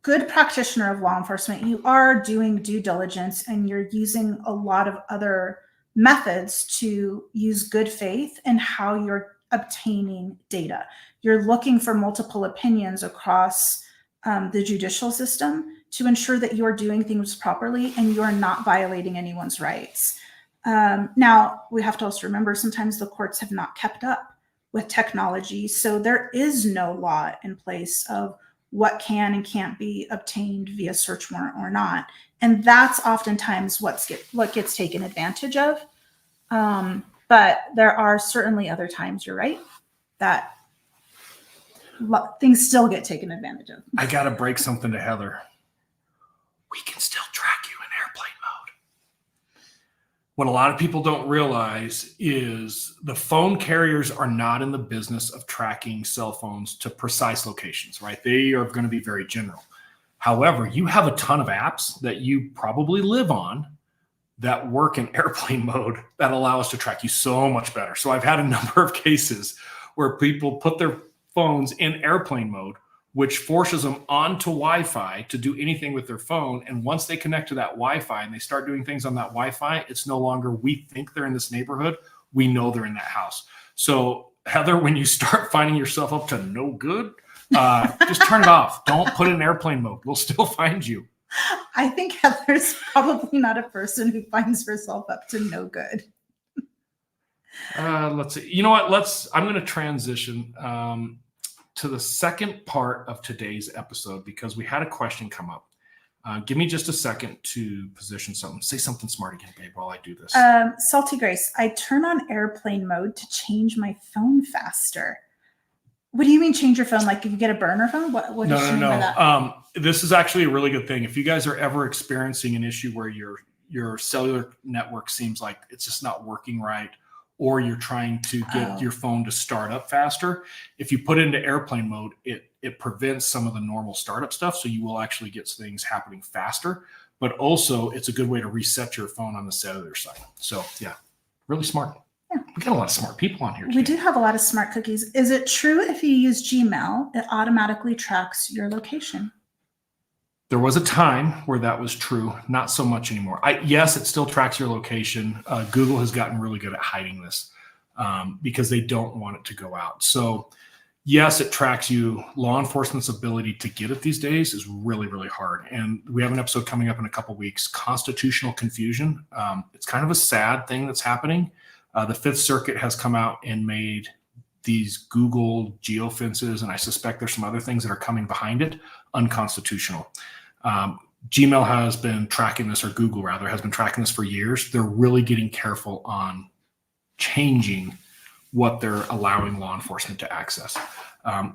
good practitioner of law enforcement, you are doing due diligence and you're using a lot of other methods to use good faith in how you're obtaining data. You're looking for multiple opinions across the judicial system to ensure that you're doing things properly and you're not violating anyone's rights. Now, we have to also remember sometimes the courts have not kept up with technology, so there is no law in place of what can and can't be obtained via search warrant or not. And that's oftentimes what gets taken advantage of. But there are certainly other times, you're right, that things still get taken advantage of. I got to break something to Heather. We can still track you in airplane mode. What a lot of people don't realize is the phone carriers are not in the business of tracking cell phones to precise locations, right? They are going to be very general. However, you have a ton of apps that you probably live on that work in airplane mode that allow us to track you so much better. So I've had a number of cases where people put their phones in airplane mode, which forces them onto Wi-Fi to do anything with their phone. And once they connect to that Wi-Fi and they start doing things on that Wi-Fi, it's no longer, we think they're in this neighborhood. We know they're in that house. So Heather, when you start finding yourself up to no good, just turn it off. Don't put it in airplane mode. We'll still find you. I think Heather's probably not a person who finds herself up to no good. Let's see. You know what? I'm going to transition to the second part of today's episode because we had a question come up. Give me just a second to position something. Say something smart again, babe, while I do this. Salty Grace, I turn on airplane mode to change my phone faster. What do you mean change your phone? Like if you get a burner phone? What does she mean by that? This is actually a really good thing. If you guys are ever experiencing an issue where your cellular network seems like it's just not working right, or you're trying to get your phone to start up faster, if you put it into airplane mode, it prevents some of the normal startup stuff. So you will actually get things happening faster, but also it's a good way to reset your phone on the cellular side. So yeah, really smart. Yeah. We got a lot of smart people on here today. We do have a lot of smart cookies. Is it true if you use Gmail, it automatically tracks your location? There was a time where that was true, not so much anymore. Yes, it still tracks your location. Google has gotten really good at hiding this because they don't want it to go out. So yes, it tracks you. Law enforcement's ability to get it these days is really, really hard. And we have an episode coming up in a couple of weeks, constitutional confusion. It's kind of a sad thing that's happening. The Fifth Circuit has come out and made these Google geofences, and I suspect there's some other things that are coming behind it, unconstitutional. Gmail has been tracking this, or Google rather, has been tracking this for years. They're really getting careful on changing what they're allowing law enforcement to access.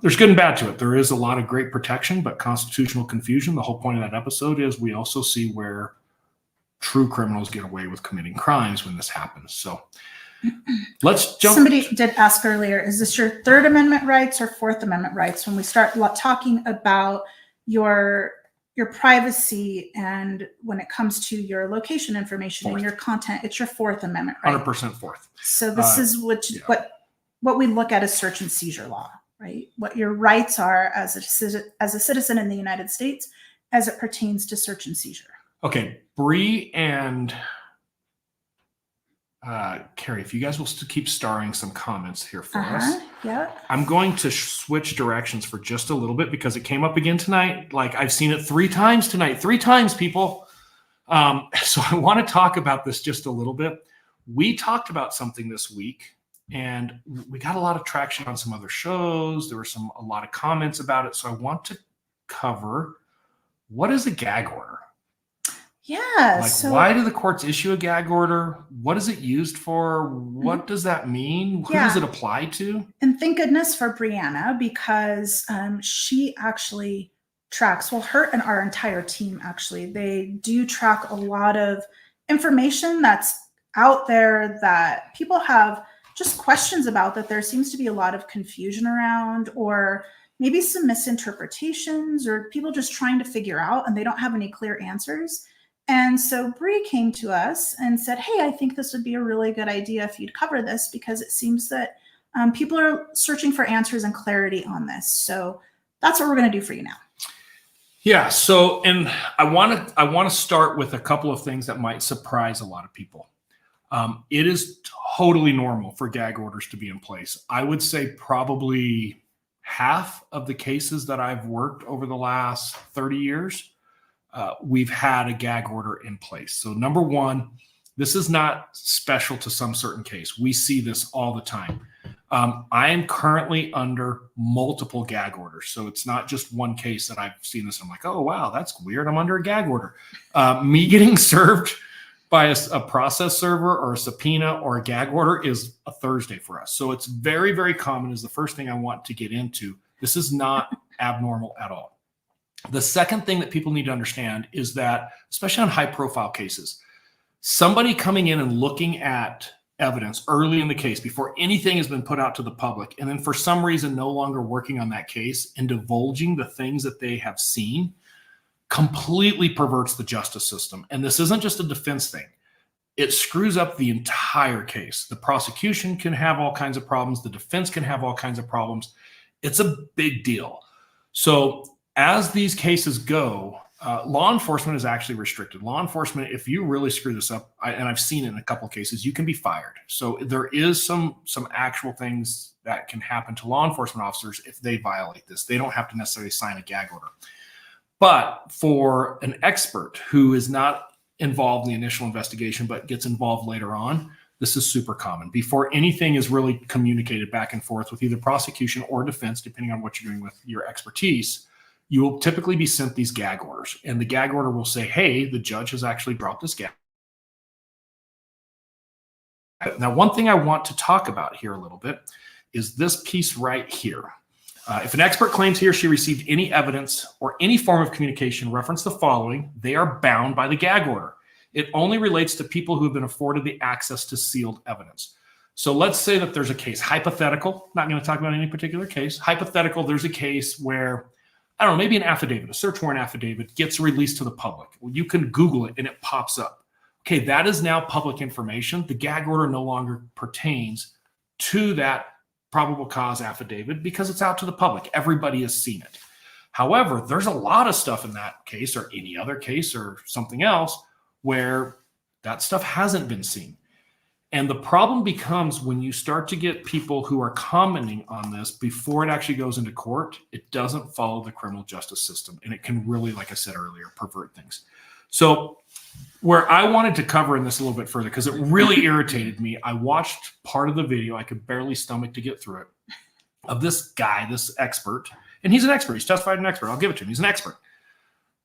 There's good and bad to it. There is a lot of great protection, but constitutional confusion, the whole point of that episode is we also see where true criminals get away with committing crimes when this happens. So let's jump. Somebody did ask earlier, is this your Third Amendment rights or Fourth Amendment rights? When we start talking about your privacy and when it comes to your location information and your content, it's your Fourth Amendment right. 100% fourth. So this is what we look at as search and seizure law, right? What your rights are as a citizen in the United States as it pertains to search and seizure. Okay, Bree and Keri, if you guys will keep starring some comments here for us. Yeah. I'm going to switch directions for just a little bit because it came up again tonight. Like I've seen it 3 times tonight, 3 times, people. So I want to talk about this just a little bit. We talked about something this week and we got a lot of traction on some other shows. There were a lot of comments about it. So I want to cover, what is a gag order? Yeah. Why do the courts issue a gag order? What is it used for? What does that mean? Who does it apply to? And thank goodness for Brianna, because she actually tracks, well, her and our entire team, actually, they do track a lot of information that's out there that people have just questions about, that there seems to be a lot of confusion around, or maybe some misinterpretations, or people just trying to figure out and they don't have any clear answers. And so Bree came to us and said, hey, I think this would be a really good idea if you'd cover this, because it seems that people are searching for answers and clarity on this. So that's what we're going to do for you now. Yeah. So, and I want to start with a couple of things that might surprise a lot of people. It is totally normal for gag orders to be in place. I would say probably half of the cases that I've worked over the last 30 years, we've had a gag order in place. So number one, this is not special to some certain case. We see this all the time. I am currently under multiple gag orders. So it's not just one case that I've seen this. I'm like, oh, wow, that's weird. I'm under a gag order. Me getting served by a process server or a subpoena or a gag order is a Thursday for us. So it's very, very common, is the first thing I want to get into. This is not abnormal at all. The second thing that people need to understand is that, especially on high profile cases, somebody coming in and looking at evidence early in the case before anything has been put out to the public, and then for some reason no longer working on that case and divulging the things that they have seen, completely perverts the justice system. And this isn't just a defense thing. It screws up the entire case. The prosecution can have all kinds of problems. The defense can have all kinds of problems. It's a big deal. So as these cases go, law enforcement is actually restricted. Law enforcement, if you really screw this up, and I've seen it in a couple of cases, you can be fired. So there is some actual things that can happen to law enforcement officers if they violate this. They don't have to necessarily sign a gag order. But for an expert who is not involved in the initial investigation but gets involved later on, this is super common. Before anything is really communicated back and forth with either prosecution or defense, depending on what you're doing with your expertise, you will typically be sent these gag orders. And the gag order will say, hey, the judge has actually dropped this gag. Now, one thing I want to talk about here a little bit is this piece right here. If an expert claims he or she received any evidence or any form of communication reference the following, they are bound by the gag order. It only relates to people who have been afforded the access to sealed evidence. So let's say that there's a case, hypothetical, not going to talk about any particular case, hypothetical, there's a case where, I don't know, maybe an affidavit, a search warrant affidavit gets released to the public. Well, you can Google it and it pops up. Okay, that is now public information. The gag order no longer pertains to that probable cause affidavit because it's out to the public. Everybody has seen it. However, there's a lot of stuff in that case or any other case or something else where that stuff hasn't been seen. And the problem becomes when you start to get people who are commenting on this before it actually goes into court, it doesn't follow the criminal justice system. And it can really, like I said earlier, pervert things. So where I wanted to cover in this a little bit further, because it really irritated me, I watched part of the video, I could barely stomach to get through it, of this guy, this expert. And he's an expert. He's testified an expert. I'll give it to him. He's an expert.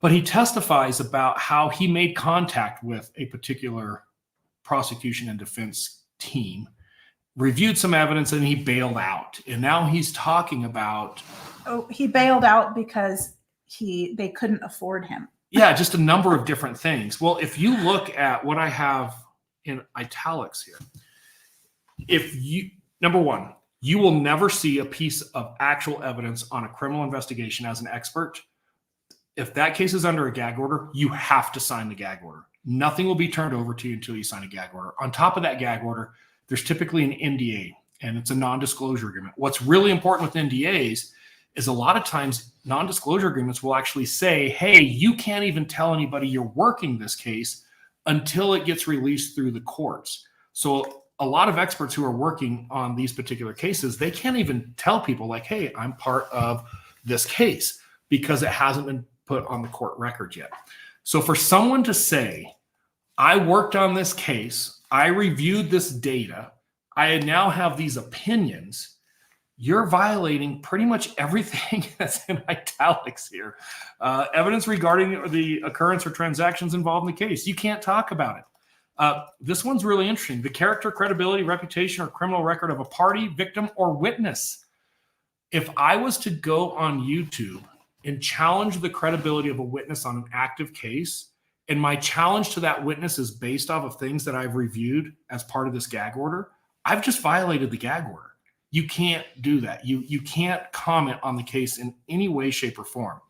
But he testifies about how he made contact with a particular prosecution and defense team, reviewed some evidence, and he bailed out. And now he's talking about... Oh, he bailed out because they couldn't afford him. Yeah, just a number of different things. Well, if you look at what I have in italics here, number one, you will never see a piece of actual evidence on a criminal investigation as an expert. If that case is under a gag order, you have to sign the gag order. Nothing will be turned over to you until you sign a gag order. On top of that gag order, there's typically an NDA, and it's a non-disclosure agreement. What's really important with NDAs is a lot of times non-disclosure agreements will actually say, hey, you can't even tell anybody you're working this case until it gets released through the courts. So a lot of experts who are working on these particular cases, they can't even tell people like, hey, I'm part of this case because it hasn't been put on the court record yet. So for someone to say, I worked on this case, I reviewed this data, I now have these opinions, you're violating pretty much everything that's in italics here. Evidence regarding the occurrence or transactions involved in the case. You can't talk about it. This one's really interesting. The character, credibility, reputation, or criminal record of a party, victim, or witness. If I was to go on YouTube and challenge the credibility of a witness on an active case, and my challenge to that witness is based off of things that I've reviewed as part of this gag order, I've just violated the gag order. You can't do that. You can't comment on the case in any way, shape, or form.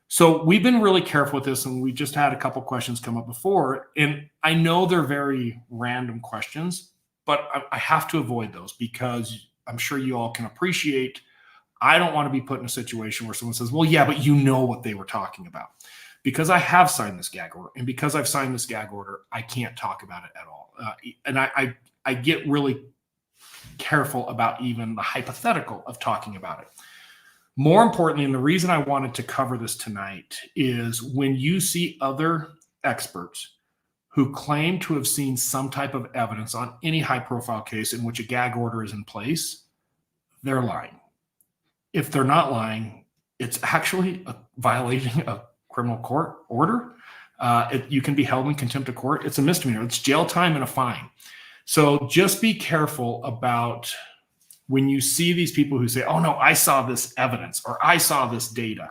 So we've been really careful with this, and we just had a couple questions come up before. And I know they're very random questions, but I have to avoid those because I'm sure you all can appreciate I don't want to be put in a situation where someone says, well, yeah, but you know what they were talking about. Because I have signed this gag order, and because I've signed this gag order, I can't talk about it at all. And I get really careful about even the hypothetical of talking about it. More importantly, and the reason I wanted to cover this tonight is when you see other experts who claim to have seen some type of evidence on any high-profile case in which a gag order is in place, they're lying. If they're not lying, it's actually violating a criminal court order. You can be held in contempt of court. It's a misdemeanor. It's jail time and a fine. So just be careful about when you see these people who say, oh no, I saw this evidence or I saw this data,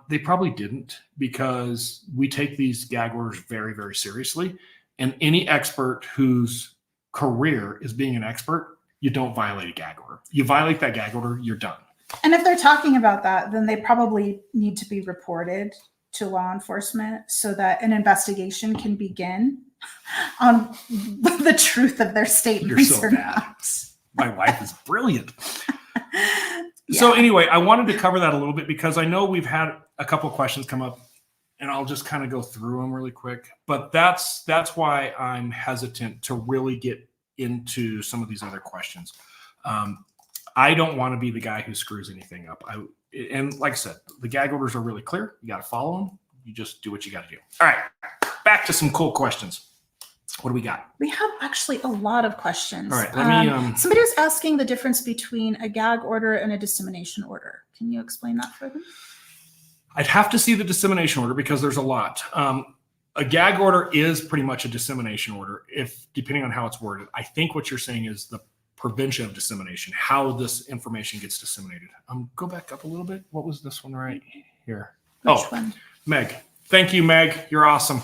they probably didn't, because we take these gag orders very, very seriously. And any expert whose career is being an expert, you don't violate a gag order. You violate that gag order, you're done. And if they're talking about that, then they probably need to be reported to law enforcement so that an investigation can begin on the truth of their statements. You're so or bad. not. My wife is brilliant. So anyway, I wanted to cover that a little bit because I know we've had a couple of questions come up, and I'll just kind of go through them really quick. But that's why I'm hesitant to really get into some of these other questions. I don't want to be the guy who screws anything up. And like I said, the gag orders are really clear. You got to follow them. You just do what you got to do. All right, back to some cool questions. What do we got? We have actually a lot of questions. All right, let me. Somebody was asking the difference between a gag order and a dissemination order. Can you explain that for them? I'd have to see the dissemination order because there's a lot. A gag order is pretty much a dissemination order, if depending on how it's worded. I think what you're saying is the prevention of dissemination, how this information gets disseminated. Go back up a little bit. What was this one right here? Which one? Meg. Thank you, Meg. You're awesome.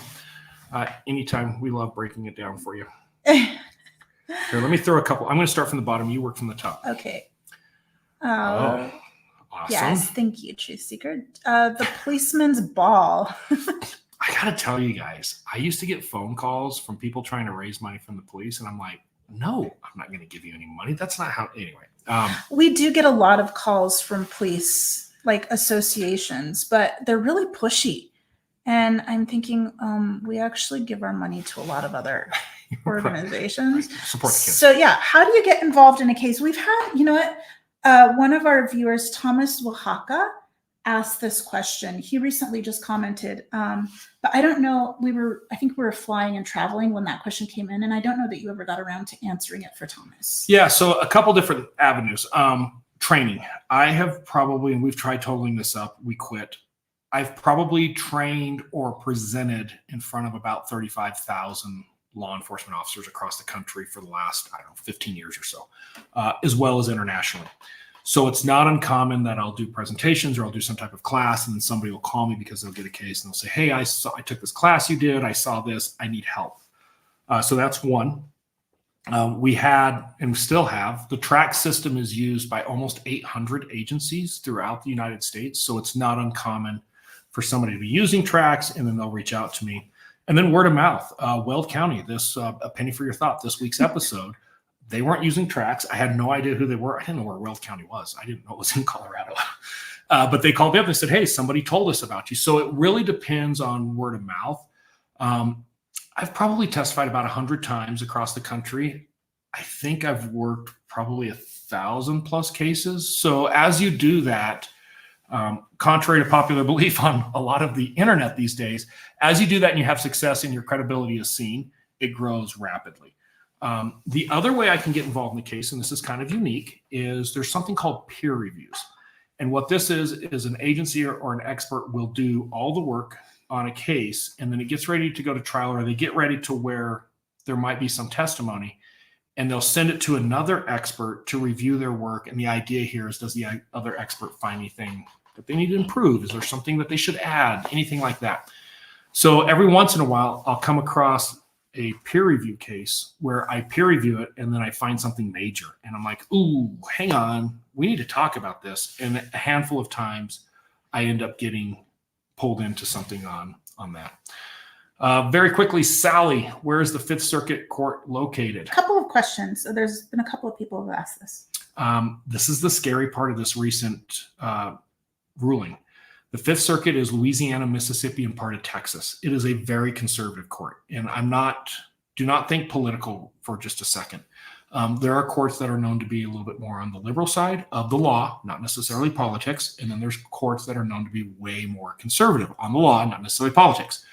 Anytime, we love breaking it down for you. Here, let me throw a couple. I'm going to start from the bottom. You work from the top. Okay. Awesome. Yes, thank you, Truth Seeker. The policeman's ball. I got to tell you guys, I used to get phone calls from people trying to raise money from the police, and I'm like, no, I'm not going to give you any money. That's not how. Anyway. We do get a lot of calls from police, like associations, but they're really pushy. And I'm thinking, we actually give our money to a lot of other organizations. Support the kids. So yeah, how do you get involved in a case? We've had, you know what? One of our viewers, Thomas Oaxaca, asked this question. He recently just commented, but I don't know. I think we were flying and traveling when that question came in, and I don't know that you ever got around to answering it for Thomas. Yeah, so a couple different avenues. Training. I have probably, and we've tried totaling this up, we quit. I've probably trained or presented in front of about 35,000 law enforcement officers across the country for the last, 15 years or so, as well as internationally. So it's not uncommon that I'll do presentations or I'll do some type of class, and then somebody will call me because they'll get a case and they'll say, hey, I took this class you did. I saw this. I need help. So that's one. We had and still have, the track system is used by almost 800 agencies throughout the United States. So it's not uncommon for somebody to be using tracks, and then they'll reach out to me. And then word of mouth. Weld County, this a penny for your thought, this week's episode, they weren't using tracks. I had no idea who they were. I didn't know where Weld County was. I didn't know it was in Colorado. But they called me up and said, hey, somebody told us about you. So it really depends on word of mouth. I've probably testified about 100 times across the country. I think I've worked probably 1,000+ cases. So as you do that, contrary to popular belief on a lot of the internet these days, as you do that and you have success and your credibility is seen, it grows rapidly. The other way I can get involved in the case, and this is kind of unique, is there's something called peer reviews. And what this is an agency or an expert will do all the work on a case, and then it gets ready to go to trial, or they get ready to where there might be some testimony, and they'll send it to another expert to review their work. And the idea here is, does the other expert find anything that they need to improve? Is there something that they should add? Anything like that. So every once in a while, I'll come across a peer review case where I peer review it and then I find something major. And I'm like, ooh, hang on, we need to talk about this. And a handful of times I end up getting pulled into something on that. Very quickly, Sally, where is the Fifth Circuit Court located? A couple of questions. So there's been a couple of people who have asked this. This is the scary part of this recent ruling. The Fifth Circuit is Louisiana, Mississippi, and part of Texas. It is a very conservative court. And do not think political for just a second. There are courts that are known to be a little bit more on the liberal side of the law, not necessarily politics. And then there's courts that are known to be way more conservative on the law, not necessarily politics.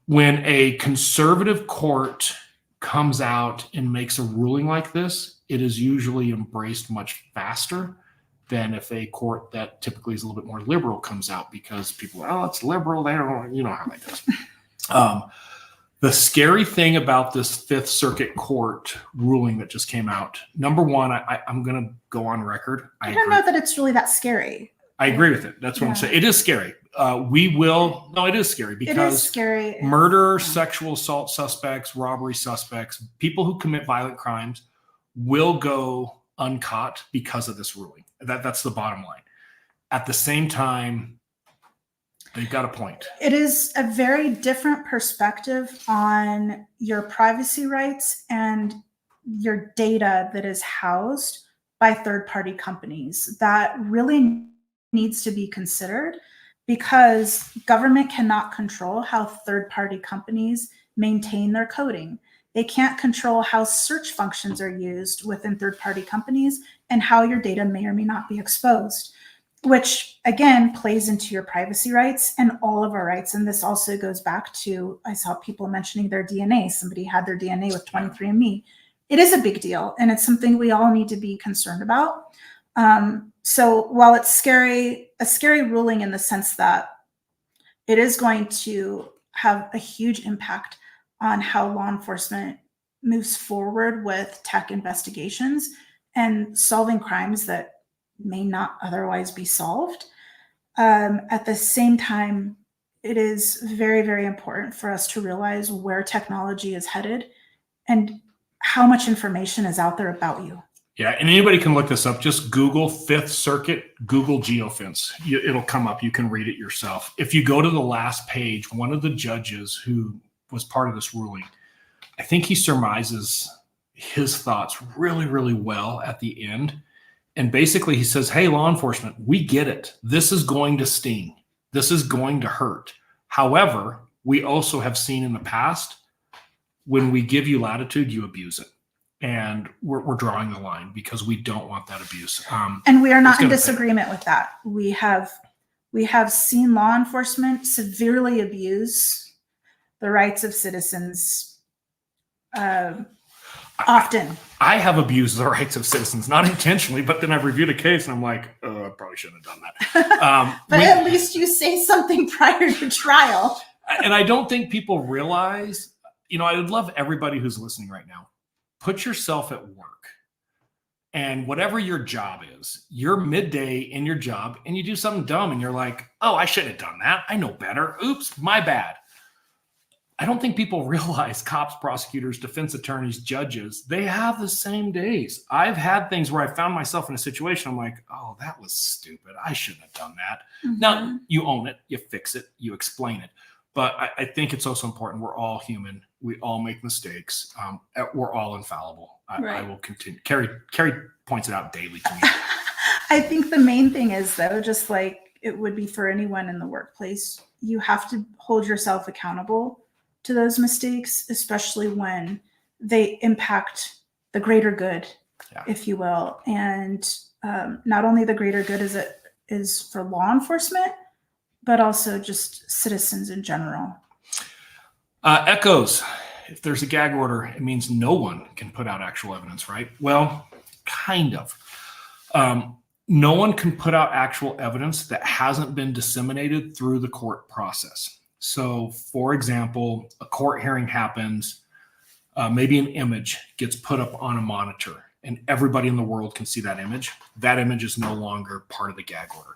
When a conservative court comes out and makes a ruling like this, it is usually embraced much faster than if a court that typically is a little bit more liberal comes out, because people are, oh, it's liberal. They don't, you know how that goes. The scary thing about this Fifth Circuit Court ruling that just came out, number one, I'm going to go on record. I don't know that it's really that scary. I agree with it. That's what I'm saying. It is scary. It is scary because it is scary. Murder, sexual assault suspects, robbery suspects, people who commit violent crimes will go uncaught because of this ruling. That's the bottom line. At the same time, they've got a point. It is a very different perspective on your privacy rights and your data that is housed by third-party companies. That really needs to be considered because government cannot control how third-party companies maintain their coding. They can't control how search functions are used within third-party companies and how your data may or may not be exposed, which again plays into your privacy rights and all of our rights. And this also goes back to, I saw people mentioning their DNA. Somebody had their DNA with 23andMe. It is a big deal, and it's something we all need to be concerned about. So while it's scary, a scary ruling in the sense that it is going to have a huge impact on how law enforcement moves forward with tech investigations and solving crimes that may not otherwise be solved. At the same time, it is very, very important for us to realize where technology is headed and how much information is out there about you. Yeah, and anybody can look this up. Just Google Fifth Circuit, Google geofence. It'll come up. You can read it yourself. If you go to the last page, one of the judges who was part of this ruling, I think he surmises his thoughts really, really well at the end. And basically he says, hey, law enforcement, we get it. This is going to sting. This is going to hurt. However, we also have seen in the past, when we give you latitude, you abuse it. And we're drawing the line because we don't want that abuse. And we are not in disagreement with that. We have seen law enforcement severely abuse the rights of citizens often. I have abused the rights of citizens, not intentionally, but then I've reviewed a case and I'm like, oh, I probably shouldn't have done that. But at least you say something prior to trial. And I don't think people realize, I would love everybody who's listening right now, put yourself at work and whatever your job is, you're midday in your job and you do something dumb and you're like, oh, I shouldn't have done that. I know better. Oops, my bad. I don't think people realize cops, prosecutors, defense attorneys, judges, they have the same days. I've had things where I found myself in a situation. I'm like, oh, that was stupid. I shouldn't have done that. Mm-hmm. Now you own it, you fix it, you explain it. But I think it's also important. We're all human. We all make mistakes. We're all infallible. I will continue. Keri points it out daily to me. I think the main thing is, though, just like it would be for anyone in the workplace, you have to hold yourself accountable to those mistakes, especially when they impact the greater good, if you will. And not only the greater good as it is for law enforcement, but also just citizens in general. Echoes. If there's a gag order, it means no one can put out actual evidence, right? Well, kind of. No one can put out actual evidence that hasn't been disseminated through the court process. So, for example, a court hearing happens, maybe an image gets put up on a monitor, and everybody in the world can see that image. That image is no longer part of the gag order.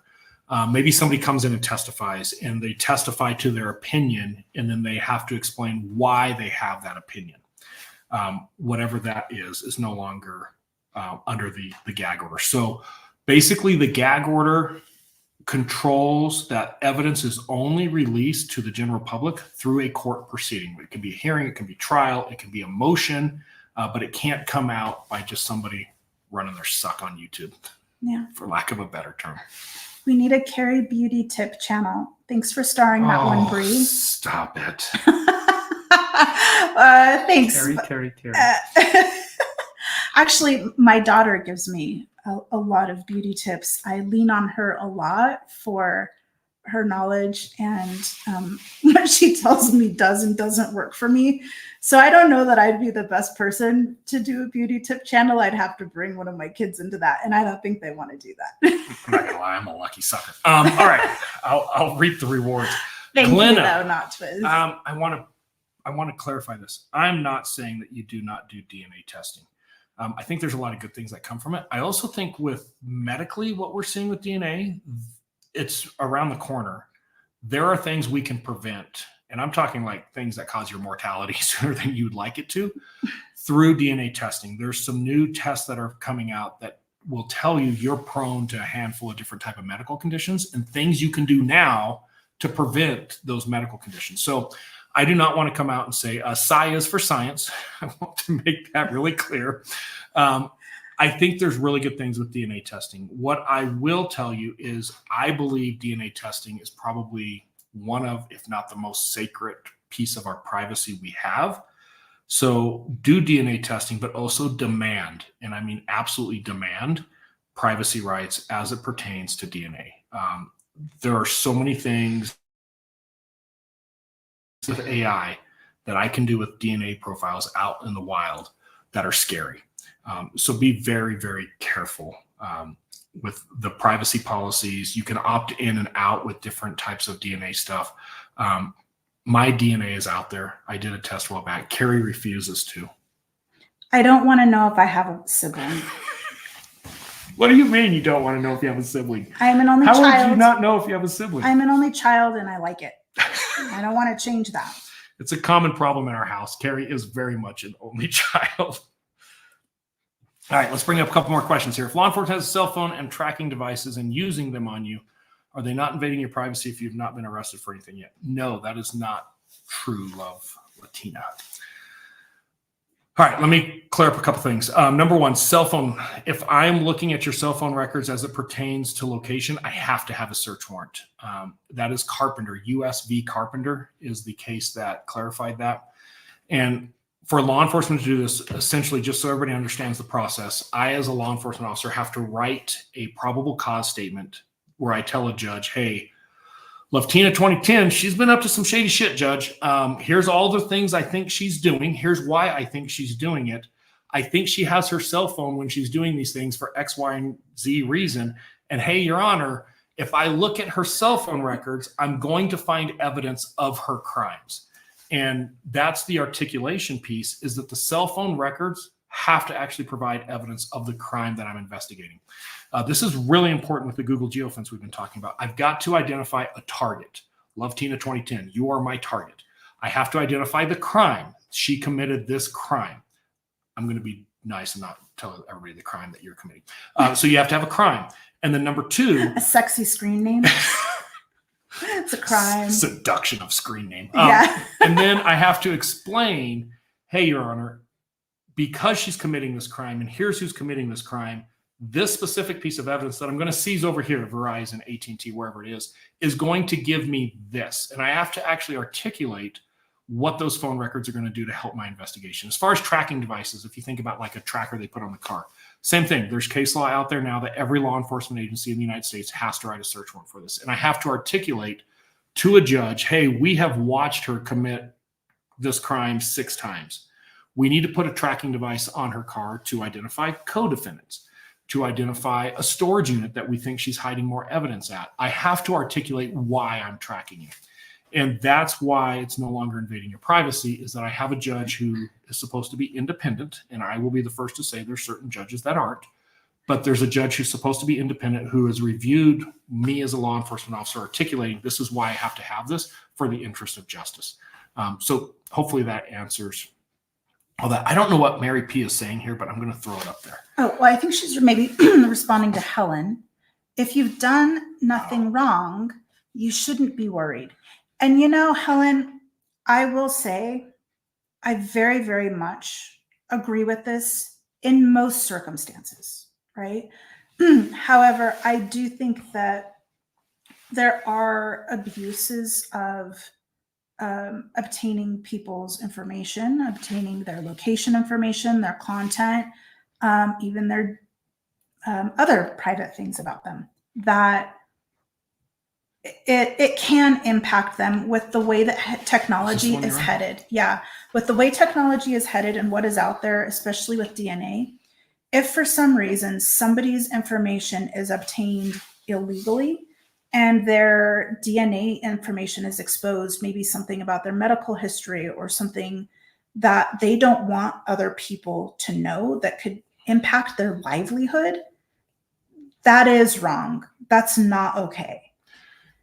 Maybe somebody comes in and testifies, and they testify to their opinion, and then they have to explain why they have that opinion. Whatever that is no longer under the gag order. So basically, the gag order controls that evidence is only released to the general public through a court proceeding. It can be a hearing, it can be trial, it can be a motion, but it can't come out by just somebody running their suck on YouTube, for lack of a better term. We need a Keri beauty tip channel. Thanks for starring that one, Bree. Stop it. Thanks. Keri. Actually, my daughter gives me a lot of beauty tips. I lean on her a lot for her knowledge and what she tells me does and doesn't work for me. So I don't know that I'd be the best person to do a beauty tip channel. I'd have to bring one of my kids into that, and I don't think they want to do that. I'm not gonna lie, I'm a lucky sucker. All right, I'll reap the rewards. Thank you, though, not Twiz. I want I want to clarify this. I'm not saying that you do not do DNA testing. I think there's a lot of good things that come from it. I also think with medically what we're seeing with DNA, it's around the corner. There are things we can prevent, and I'm talking like things that cause your mortality sooner than you'd like it to, through DNA testing. There's some new tests that are coming out that will tell you you're prone to a handful of different type of medical conditions and things you can do now to prevent those medical conditions. So I do not want to come out and say Psi is for science. I want to make that really clear. I think there's really good things with DNA testing. What I will tell you is I believe DNA testing is probably one of, if not the most sacred piece of our privacy we have. So do DNA testing, but also demand, and I mean absolutely demand, privacy rights as it pertains to DNA. There are so many things with AI that I can do with DNA profiles out in the wild that are scary. So be very, very careful with the privacy policies. You can opt in and out with different types of DNA stuff. My DNA is out there. I did a test a while back. Keri refuses to. I don't want to know if I have a sibling. What do you mean you don't want to know if you have a sibling? I'm an only child. How would you not know if you have a sibling? I'm an only child and I like it. I don't want to change that. It's a common problem in our house. Keri is very much an only child. All right, let's bring up a couple more questions here. If law enforcement has a cell phone and tracking devices and using them on you, are they not invading your privacy if you've not been arrested for anything yet? No, that is not true, Love Latina. All right, let me clear up a couple things. Number one, cell phone. If I'm looking at your cell phone records as it pertains to location, I have to have a search warrant. That is Carpenter. US v. Carpenter is the case that clarified that. And for law enforcement to do this, essentially, just so everybody understands the process, I, as a law enforcement officer, have to write a probable cause statement where I tell a judge, hey, Loftina 2010, she's been up to some shady shit, Judge. Here's all the things I think she's doing. Here's why I think she's doing it. I think she has her cell phone when she's doing these things for X, Y, and Z reason. And hey, Your Honor, if I look at her cell phone records, I'm going to find evidence of her crimes. And that's the articulation piece, is that the cell phone records have to actually provide evidence of the crime that I'm investigating. This is really important with the Google geofence we've been talking about. I've got to identify a target. Love Tina 2010, you are my target. I have to identify the crime. She committed this crime. I'm going to be nice and not tell everybody the crime that you're committing. So you have to have a crime. And then number two. A sexy screen name. It's a crime. Seduction of screen name. Yeah. And then I have to explain, hey, Your Honor, because she's committing this crime, and here's who's committing this crime, this specific piece of evidence that I'm going to seize over here, Verizon, AT&T, wherever it is going to give me this. And I have to actually articulate what those phone records are going to do to help my investigation. As far as tracking devices, if you think about like a tracker they put on the car, same thing. There's case law out there now that every law enforcement agency in the United States has to write a search warrant for this. And I have to articulate to a judge, hey, we have watched her commit this crime 6 times. We need to put a tracking device on her car to identify co-defendants, to identify a storage unit that we think she's hiding more evidence at. I have to articulate why I'm tracking you. And that's why it's no longer invading your privacy, is that I have a judge who is supposed to be independent, and I will be the first to say there's certain judges that aren't, but there's a judge who's supposed to be independent who has reviewed me as a law enforcement officer articulating this is why I have to have this for the interest of justice. So hopefully that answers all that. I don't know what Mary P is saying here, but I'm going to throw it up there. Oh, well, I think she's maybe responding to Helen. If you've done nothing wrong, you shouldn't be worried. And you know, Helen, I will say I very, very much agree with this in most circumstances, right? However, I do think that there are abuses of obtaining people's information, obtaining their location information, their content, even their other private things about them, that it can impact them with the way that technology is headed. Yeah, with the way technology is headed and what is out there, especially with DNA. If for some reason somebody's information is obtained illegally, and their DNA information is exposed, maybe something about their medical history or something that they don't want other people to know that could impact their livelihood, that is wrong. That's not okay.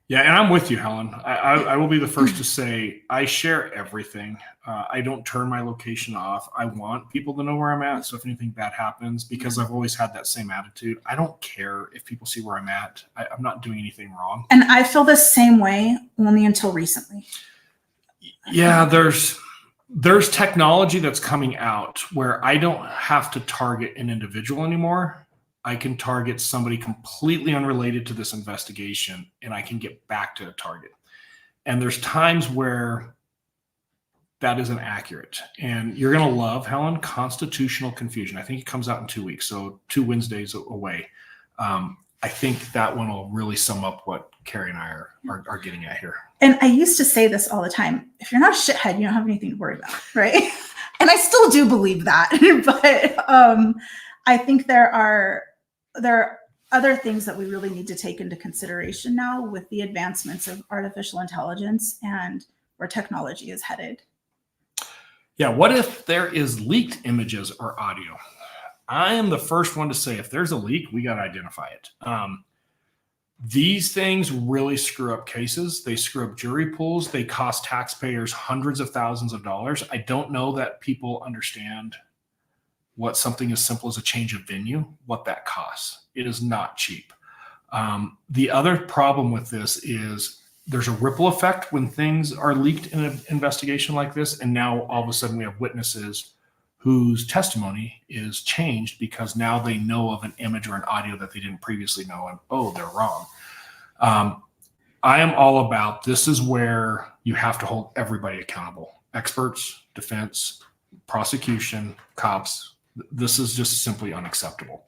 Yeah, and I'm with you, Helen. I will be the first to say I share everything. I don't turn my location off. I want people to know where I'm at. So if anything bad happens, because I've always had that same attitude, I don't care if people see where I'm at. I'm not doing anything wrong. And I feel the same way only until recently. Yeah, there's technology that's coming out where I don't have to target an individual anymore. I can target somebody completely unrelated to this investigation, and I can get back to a target. And there's times where that isn't accurate. And you're going to love, Helen, constitutional confusion. I think it comes out in 2 weeks, so 2 Wednesdays away. I think that one will really sum up what Keri and I are getting at here. And I used to say this all the time. If you're not a shithead, you don't have anything to worry about, right? And I still do believe that. But I think there are other things that we really need to take into consideration now with the advancements of artificial intelligence and where technology is headed. Yeah, what if there is leaked images or audio? I am the first one to say if there's a leak, we got to identify it. These things really screw up cases. They screw up jury pools. They cost taxpayers hundreds of thousands of dollars. I don't know that people understand what something as simple as a change of venue, what that costs. It is not cheap. The other problem with this is there's a ripple effect when things are leaked in an investigation like this. And now all of a sudden we have witnesses whose testimony is changed because now they know of an image or an audio that they didn't previously know. And, oh, they're wrong. I am all about, this is where you have to hold everybody accountable. Experts, defense, prosecution, cops. This is just simply unacceptable.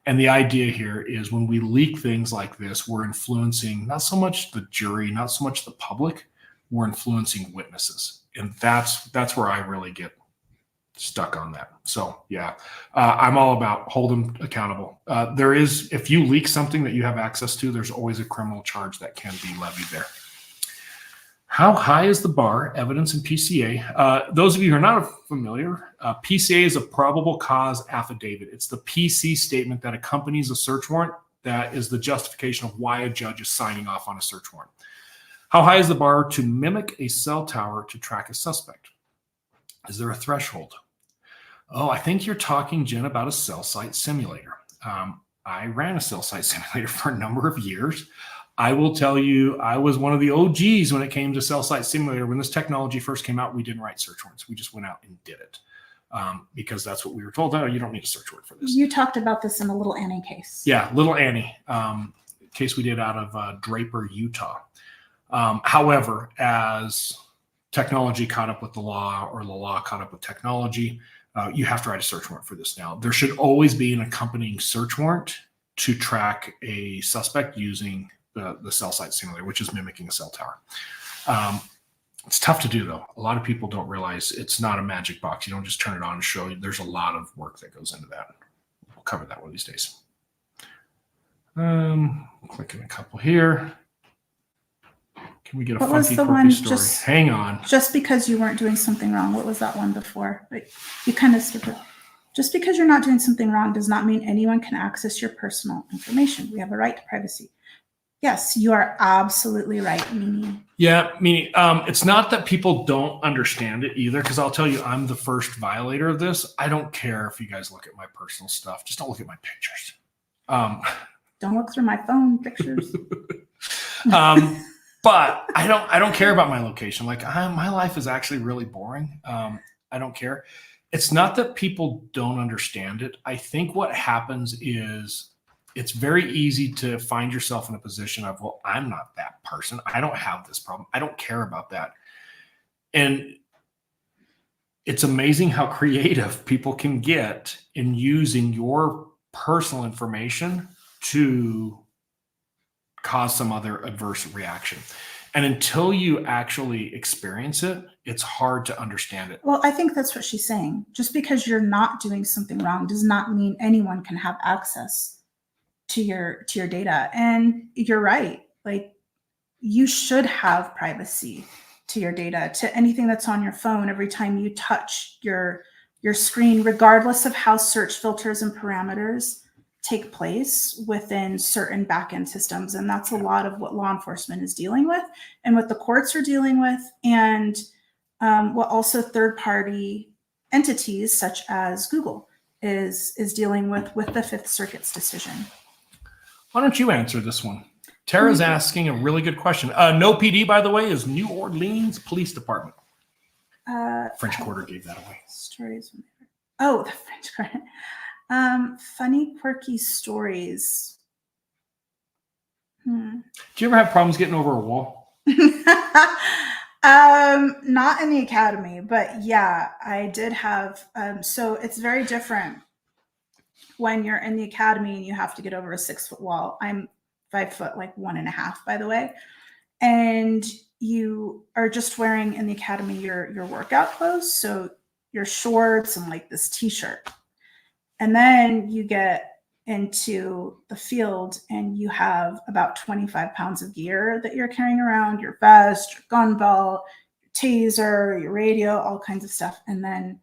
And the idea here is when we leak things like this, we're influencing not so much the jury, not so much the public, we're influencing witnesses. And that's where I really get stuck on that. So yeah, I'm all about hold them accountable. There is, if you leak something that you have access to, there's always a criminal charge that can be levied there. How high is the bar? Evidence in PCA. Those of you who are not familiar, PCA is a probable cause affidavit. It's the PC statement that accompanies a search warrant. That is the justification of why a judge is signing off on a search warrant. How high is the bar to mimic a cell tower to track a suspect? Is there a threshold? Oh, I think you're talking, Jen, about a cell site simulator. I ran a cell site simulator for a number of years. I will tell you, I was one of the OGs when it came to cell site simulator. When this technology first came out, we didn't write search warrants. We just went out and did it because that's what we were told. Oh, you don't need a search warrant for this. You talked about this in the Little Annie case. Yeah, Little Annie, case we did out of Draper, Utah. However, as technology caught up with the law or the law caught up with technology, you have to write a search warrant for this now. There should always be an accompanying search warrant to track a suspect using the cell site simulator, which is mimicking a cell tower. It's tough to do, though. A lot of people don't realize it's not a magic box. You don't just turn it on and show you. There's a lot of work that goes into that. We'll cover that one of these days. Clicking a couple here. Can we get a funky, quirky story? Hang on. Just because you weren't doing something wrong. What was that one before? Like, you kind of skipped it. Just because you're not doing something wrong does not mean anyone can access your personal information. We have a right to privacy. Yes, you are absolutely right, Mimi. Yeah, Mimi. It's not that people don't understand it either, because I'll tell you, I'm the first violator of this. I don't care if you guys look at my personal stuff. Just don't look at my pictures. Don't look through my phone pictures. But I don't care about my location. Like my life is actually really boring. I don't care. It's not that people don't understand it. I think what happens is it's very easy to find yourself in a position of, well, I'm not that person. I don't have this problem. I don't care about that. And it's amazing how creative people can get in using your personal information to cause some other adverse reaction. And until you actually experience it, it's hard to understand it. Well, I think that's what she's saying. Just because you're not doing something wrong does not mean anyone can have access to your data. And you're right. Like, you should have privacy to your data, to anything that's on your phone. Every time you touch your screen, regardless of how search filters and parameters take place within certain backend systems. And that's a lot of what law enforcement is dealing with and what the courts are dealing with, and what also third-party entities such as Google is dealing with the Fifth Circuit's decision. Why don't you answer this one? Tara's asking a really good question. No PD, by the way, is New Orleans Police Department. French Quarter gave that away. Stories. Oh, the French Quarter. Funny, quirky stories. Do you ever have problems getting over a wall? Not in the academy, but yeah, I did have. So it's very different when you're in the academy and you have to get over a 6-foot wall. I'm 5 foot, like 1.5, by the way. And you are just wearing in the academy your workout clothes. So your shorts and like this t-shirt. And then you get into the field and you have about 25 pounds of gear that you're carrying around, your vest, your gun belt, your taser, your radio, all kinds of stuff. And then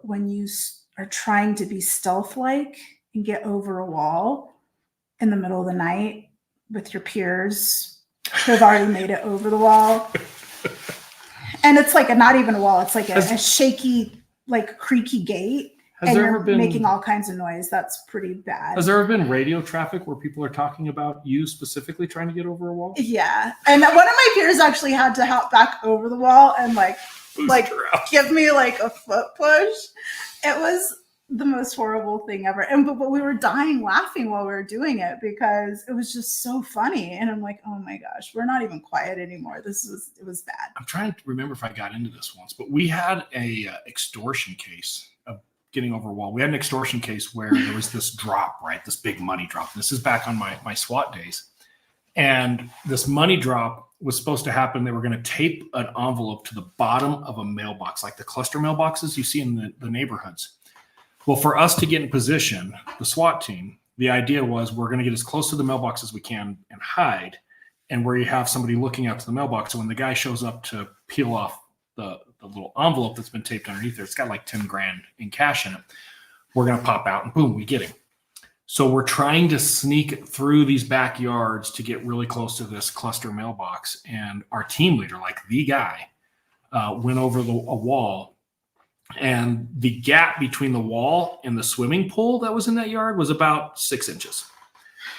when you are trying to be stealth-like and get over a wall in the middle of the night with your peers who have already made it over the wall. And it's like not even a wall. It's like a shaky, like creaky gate. Has and there you're ever been making all kinds of noise. That's pretty bad. Has there ever been radio traffic where people are talking about you specifically trying to get over a wall? Yeah. And one of my peers actually had to hop back over the wall and like give me like a foot push. It was the most horrible thing ever. And but we were dying laughing while we were doing it because it was just so funny. And I'm like, oh my gosh, we're not even quiet anymore. It was bad. I'm trying to remember if I got into this once, but we had a extortion case of getting over a wall. We had an extortion case where there was this drop, right? This big money drop. This is back on my SWAT days. And this money drop was supposed to happen. They were going to tape an envelope to the bottom of a mailbox, like the cluster mailboxes you see in the neighborhoods. Well, for us to get in position, the SWAT team, the idea was we're going to get as close to the mailbox as we can and hide, and where you have somebody looking out to the mailbox. So when the guy shows up to peel off the little envelope that's been taped underneath there, it's got like 10 grand in cash in it. We're going to pop out and boom, we get him. So we're trying to sneak through these backyards to get really close to this cluster mailbox. And our team leader, like the guy, went over a wall. And the gap between the wall and the swimming pool that was in that yard was about 6 inches.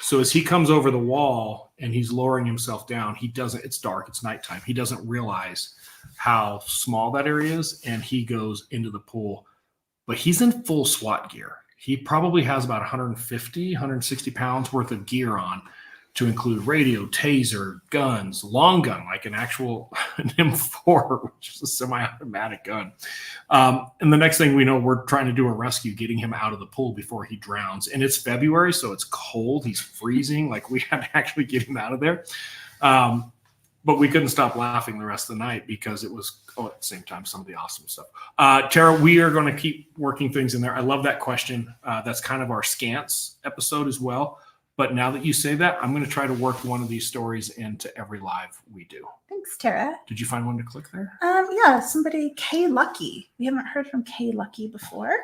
So as he comes over the wall and he's lowering himself down, it's dark, it's nighttime. He doesn't realize how small that area is. And he goes into the pool, but he's in full SWAT gear. He probably has about 150, 160 pounds worth of gear on, to include radio, taser, guns, long gun, like an actual an M4, which is a semi-automatic gun. And the next thing we know, we're trying to do a rescue, getting him out of the pool before he drowns. And it's February, so it's cold. He's freezing. Like, we had to actually get him out of there. But we couldn't stop laughing the rest of the night because it was, at the same time, some of the awesome stuff. Tara, we are going to keep working things in there. I love that question. That's kind of our scants episode as well. But now that you say that, I'm going to try to work one of these stories into every live we do. Thanks, Tara. Did you find one to click there? Yeah, somebody, K Lucky. We haven't heard from K Lucky before.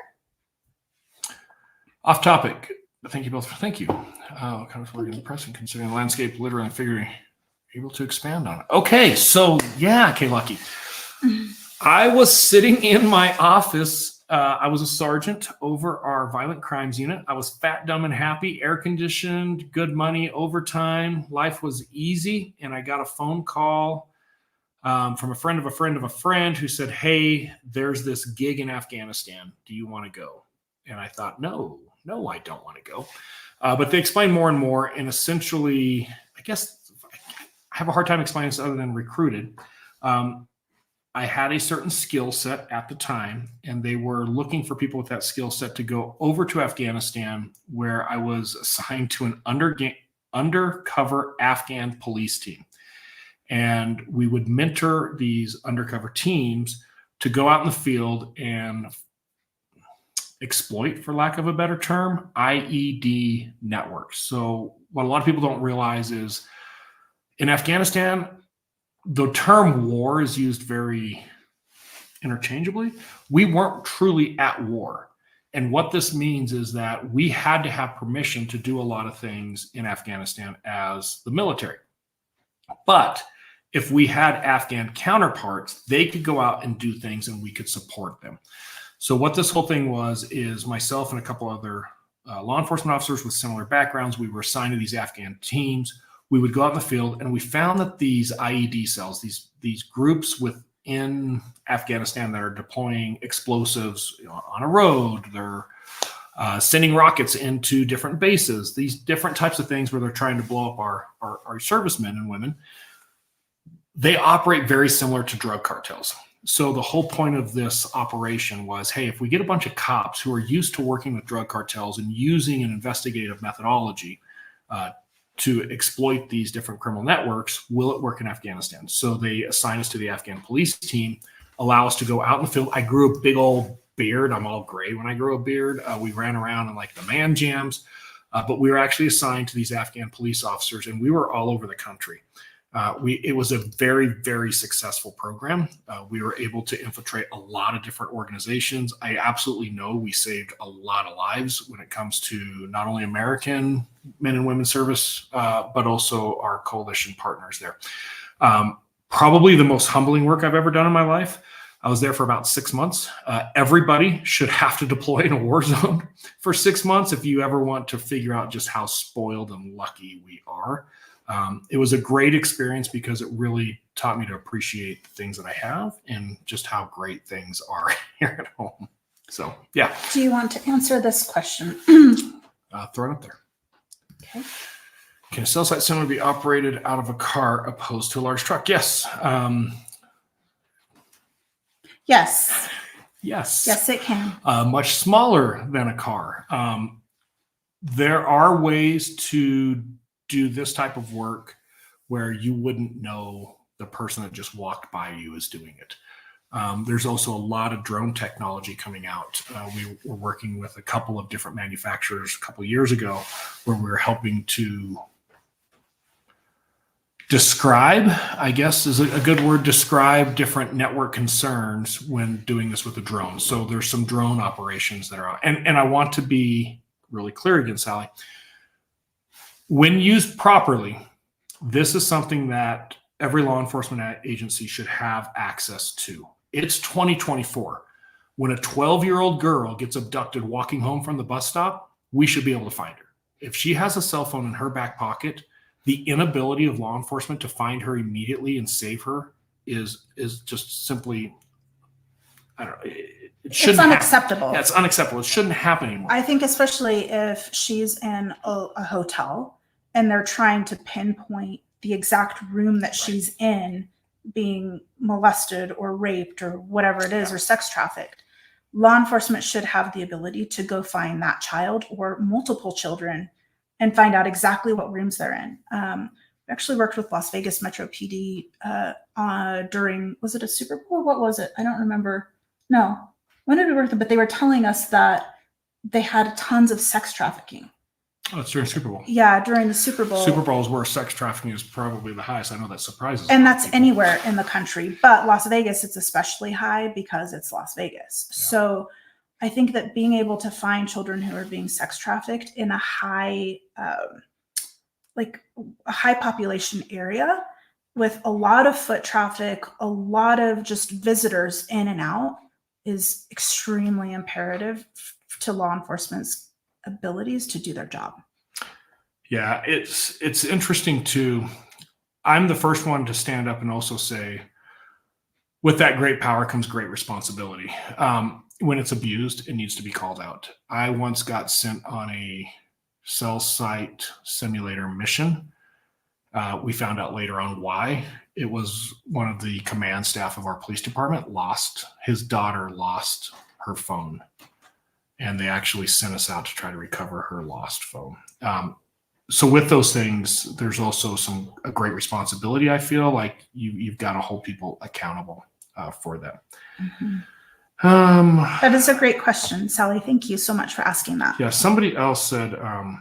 Off topic. Thank you both. Thank you. Kind of working in the press and considering the landscape, literally and figuring, able to expand on it. Okay, so yeah, K Lucky. I was sitting in my office. I was a sergeant over our violent crimes unit. I was fat, dumb, and happy, air conditioned, good money, overtime. Life was easy. And I got a phone call from a friend of a friend of a friend who said, hey, there's this gig in Afghanistan. Do you want to go? And I thought, no, I don't want to go. But they explained more and more. And essentially, I guess I have a hard time explaining this other than recruited. I had a certain skill set at the time, and they were looking for people with that skill set to go over to Afghanistan, where I was assigned to an undercover Afghan police team. And we would mentor these undercover teams to go out in the field and exploit, for lack of a better term, IED networks. So what a lot of people don't realize is in Afghanistan, the term war is used very interchangeably. We weren't truly at war. And what this means is that we had to have permission to do a lot of things in Afghanistan as the military. But if we had Afghan counterparts, they could go out and do things and we could support them. So what this whole thing was is myself and a couple other law enforcement officers with similar backgrounds, we were assigned to these Afghan teams. We would go out in the field and we found that these IED cells, these groups within Afghanistan that are deploying explosives on a road, they're sending rockets into different bases, these different types of things where they're trying to blow up our servicemen and women, they operate very similar to drug cartels. So the whole point of this operation was, hey, if we get a bunch of cops who are used to working with drug cartels and using an investigative methodology to exploit these different criminal networks, will it work in Afghanistan? So they assign us to the Afghan police team, allow us to go out in the field. I grew a big old beard. I'm all gray when I grow a beard. We ran around in like the man jams, but we were actually assigned to these Afghan police officers, and we were all over the country. It was a very, very successful program. We were able to infiltrate a lot of different organizations. I absolutely know we saved a lot of lives when it comes to not only American men and women service, but also our coalition partners there. Probably the most humbling work I've ever done in my life. I was there for about 6 months. Everybody should have to deploy in a war zone for 6 months if you ever want to figure out just how spoiled and lucky we are. It was a great experience because it really taught me to appreciate the things that I have and just how great things are here at home. So, yeah. Do you want to answer this question? Throw it up there. Okay. Can a cell site similar be operated out of a car opposed to a large truck? Yes. Yes. Yes. Yes, it can. Much smaller than a car. There are ways to do this type of work where you wouldn't know the person that just walked by you is doing it. There's also a lot of drone technology coming out. We were working with a couple of different manufacturers a couple of years ago where we were helping to describe, I guess is a good word, describe different network concerns when doing this with a drone. So there's some drone operations that are out. And I want to be really clear again, Sally. When used properly, this is something that every law enforcement agency should have access to. It's 2024. When a 12-year-old girl gets abducted walking home from the bus stop, we should be able to find her. If she has a cell phone in her back pocket, the inability of law enforcement to find her immediately and save her is just simply, I don't know. It's unacceptable. Yeah, it's unacceptable. It shouldn't happen anymore. I think especially if she's in a hotel and they're trying to pinpoint the exact room that she's in being molested or raped or whatever it is, or sex trafficked. Law enforcement should have the ability to go find that child or multiple children and find out exactly what rooms they're in. We actually worked with Las Vegas Metro PD during, was it a Super Bowl? What was it? I don't remember. No. When did we work with them? But they were telling us that they had tons of sex trafficking. Oh, it's during Super Bowl. Yeah, during the Super Bowl. Super Bowl is where sex trafficking is probably the highest. I know that surprises. And that's anywhere in the country. But Las Vegas, it's especially high because it's Las Vegas. Yeah. So I think that being able to find children who are being sex trafficked in a high population area with a lot of foot traffic, a lot of just visitors in and out is extremely imperative to law enforcement's abilities to do their job. Yeah, it's interesting too. I'm the first one to stand up and also say, with that great power comes great responsibility. When it's abused, it needs to be called out. I once got sent on a cell site simulator mission. We found out later on why. It was one of the command staff of our police department his daughter lost her phone. And they actually sent us out to try to recover her lost phone. So with those things, there's also a great responsibility. I feel like you've got to hold people accountable for them. Mm-hmm. That is a great question, Sally. Thank you so much for asking that. Yeah, somebody else said, I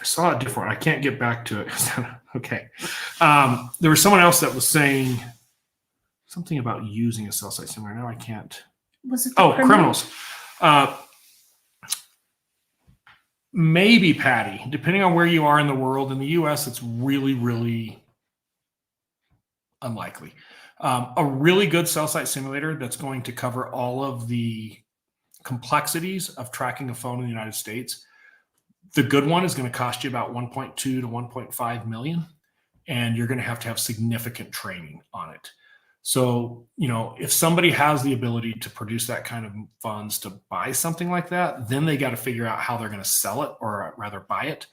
saw it different. I can't get back to it. Okay. There was someone else that was saying something about using a cell site simulator. Now I can't. Was it the criminals? Maybe, Patty, depending on where you are in the world. In the US, it's really, really unlikely. A really good cell site simulator that's going to cover all of the complexities of tracking a phone in the United States. The good one is going to cost you about 1.2 to 1.5 million, and you're going to have significant training on it. So, if somebody has the ability to produce that kind of funds to buy something like that, then they got to figure out how they're going to sell it, or rather buy it,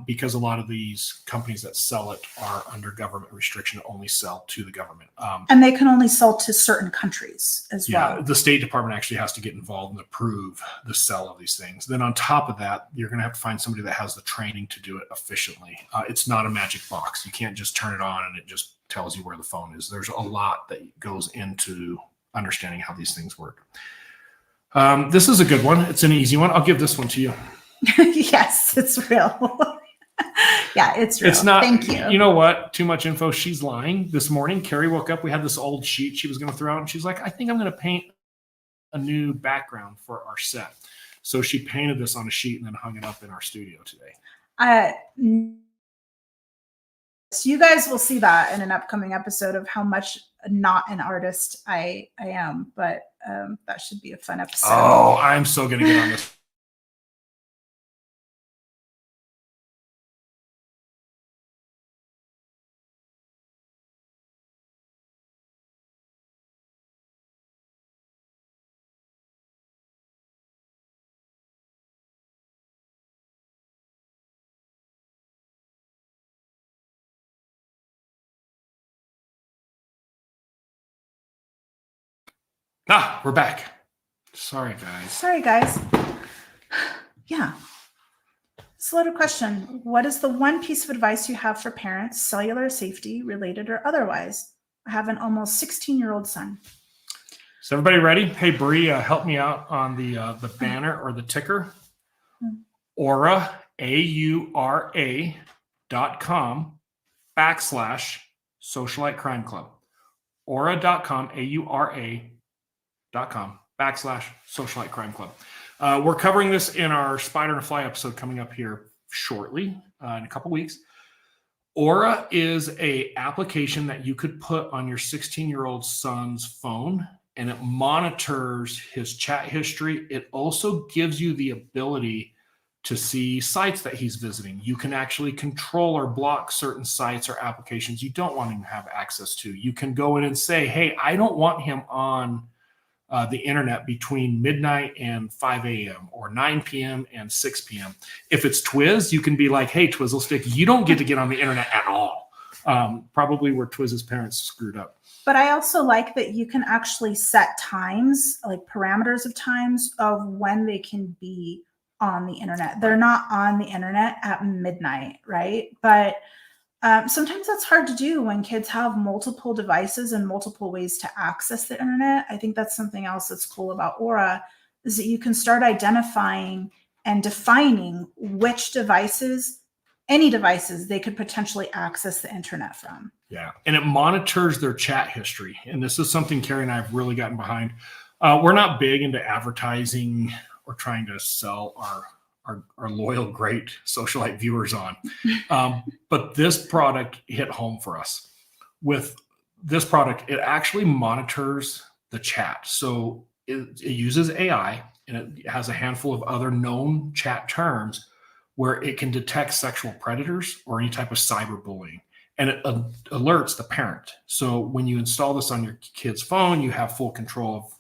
because a lot of these companies that sell it are under government restriction to only sell to the government. And they can only sell to certain countries as well. Yeah, the State Department actually has to get involved and approve the sale of these things. Then on top of that, you're going to have to find somebody that has the training to do it efficiently. It's not a magic box. You can't just turn it on and it just tells you where the phone is. There's a lot that goes into understanding how these things work. This is a good one. It's an easy one. I'll give this one to you. Yes, it's real. Yeah, it's real. It's not. Thank you. You know what? Too much info. She's lying. This morning, Keri woke up. We had this old sheet she was going to throw out, and she's like, I think I'm going to paint a new background for our set. So she painted this on a sheet and then hung it up in our studio today. So you guys will see that in an upcoming episode of how much not an artist I am, but that should be a fun episode. Oh, I'm so going to get on this. We're back. Sorry, guys. Yeah. It's a loaded question. What is the one piece of advice you have for parents, cellular safety related or otherwise? I have an almost 16-year-old son. Is everybody ready? Hey, Bree, help me out on the banner or the ticker. Aura, AURA.com /Socialite Crime Club. Aura.com, AURA.com /Socialite Crime Club. We're covering this in our Spider and a Fly episode coming up here shortly, in a couple weeks. Aura is a application that you could put on your 16-year-old son's phone, and it monitors his chat history. It also gives you the ability to see sites that he's visiting. You can actually control or block certain sites or applications you don't want him to have access to. You can go in and say, hey, I don't want him on the internet between midnight and 5 a.m. or 9 p.m. and 6 p.m. If it's Twiz, you can be like, hey, Twizzlestick, you don't get to get on the internet at all. Probably where Twiz's parents screwed up. But I also like that you can actually set times, like parameters of times of when they can be on the internet. They're not on the internet at midnight, right? But sometimes that's hard to do when kids have multiple devices and multiple ways to access the internet. I think that's something else that's cool about Aura, is that you can start identifying and defining which devices, any devices, they could potentially access the internet from. Yeah, and it monitors their chat history. And this is something Keri and I have really gotten behind. We're not big into advertising or trying to sell our loyal, great Socialite viewers on. But this product hit home for us. With this product, it actually monitors the chat. So it uses AI, and it has a handful of other known chat terms where it can detect sexual predators or any type of cyberbullying. And it alerts the parent. So when you install this on your kid's phone, you have full control of,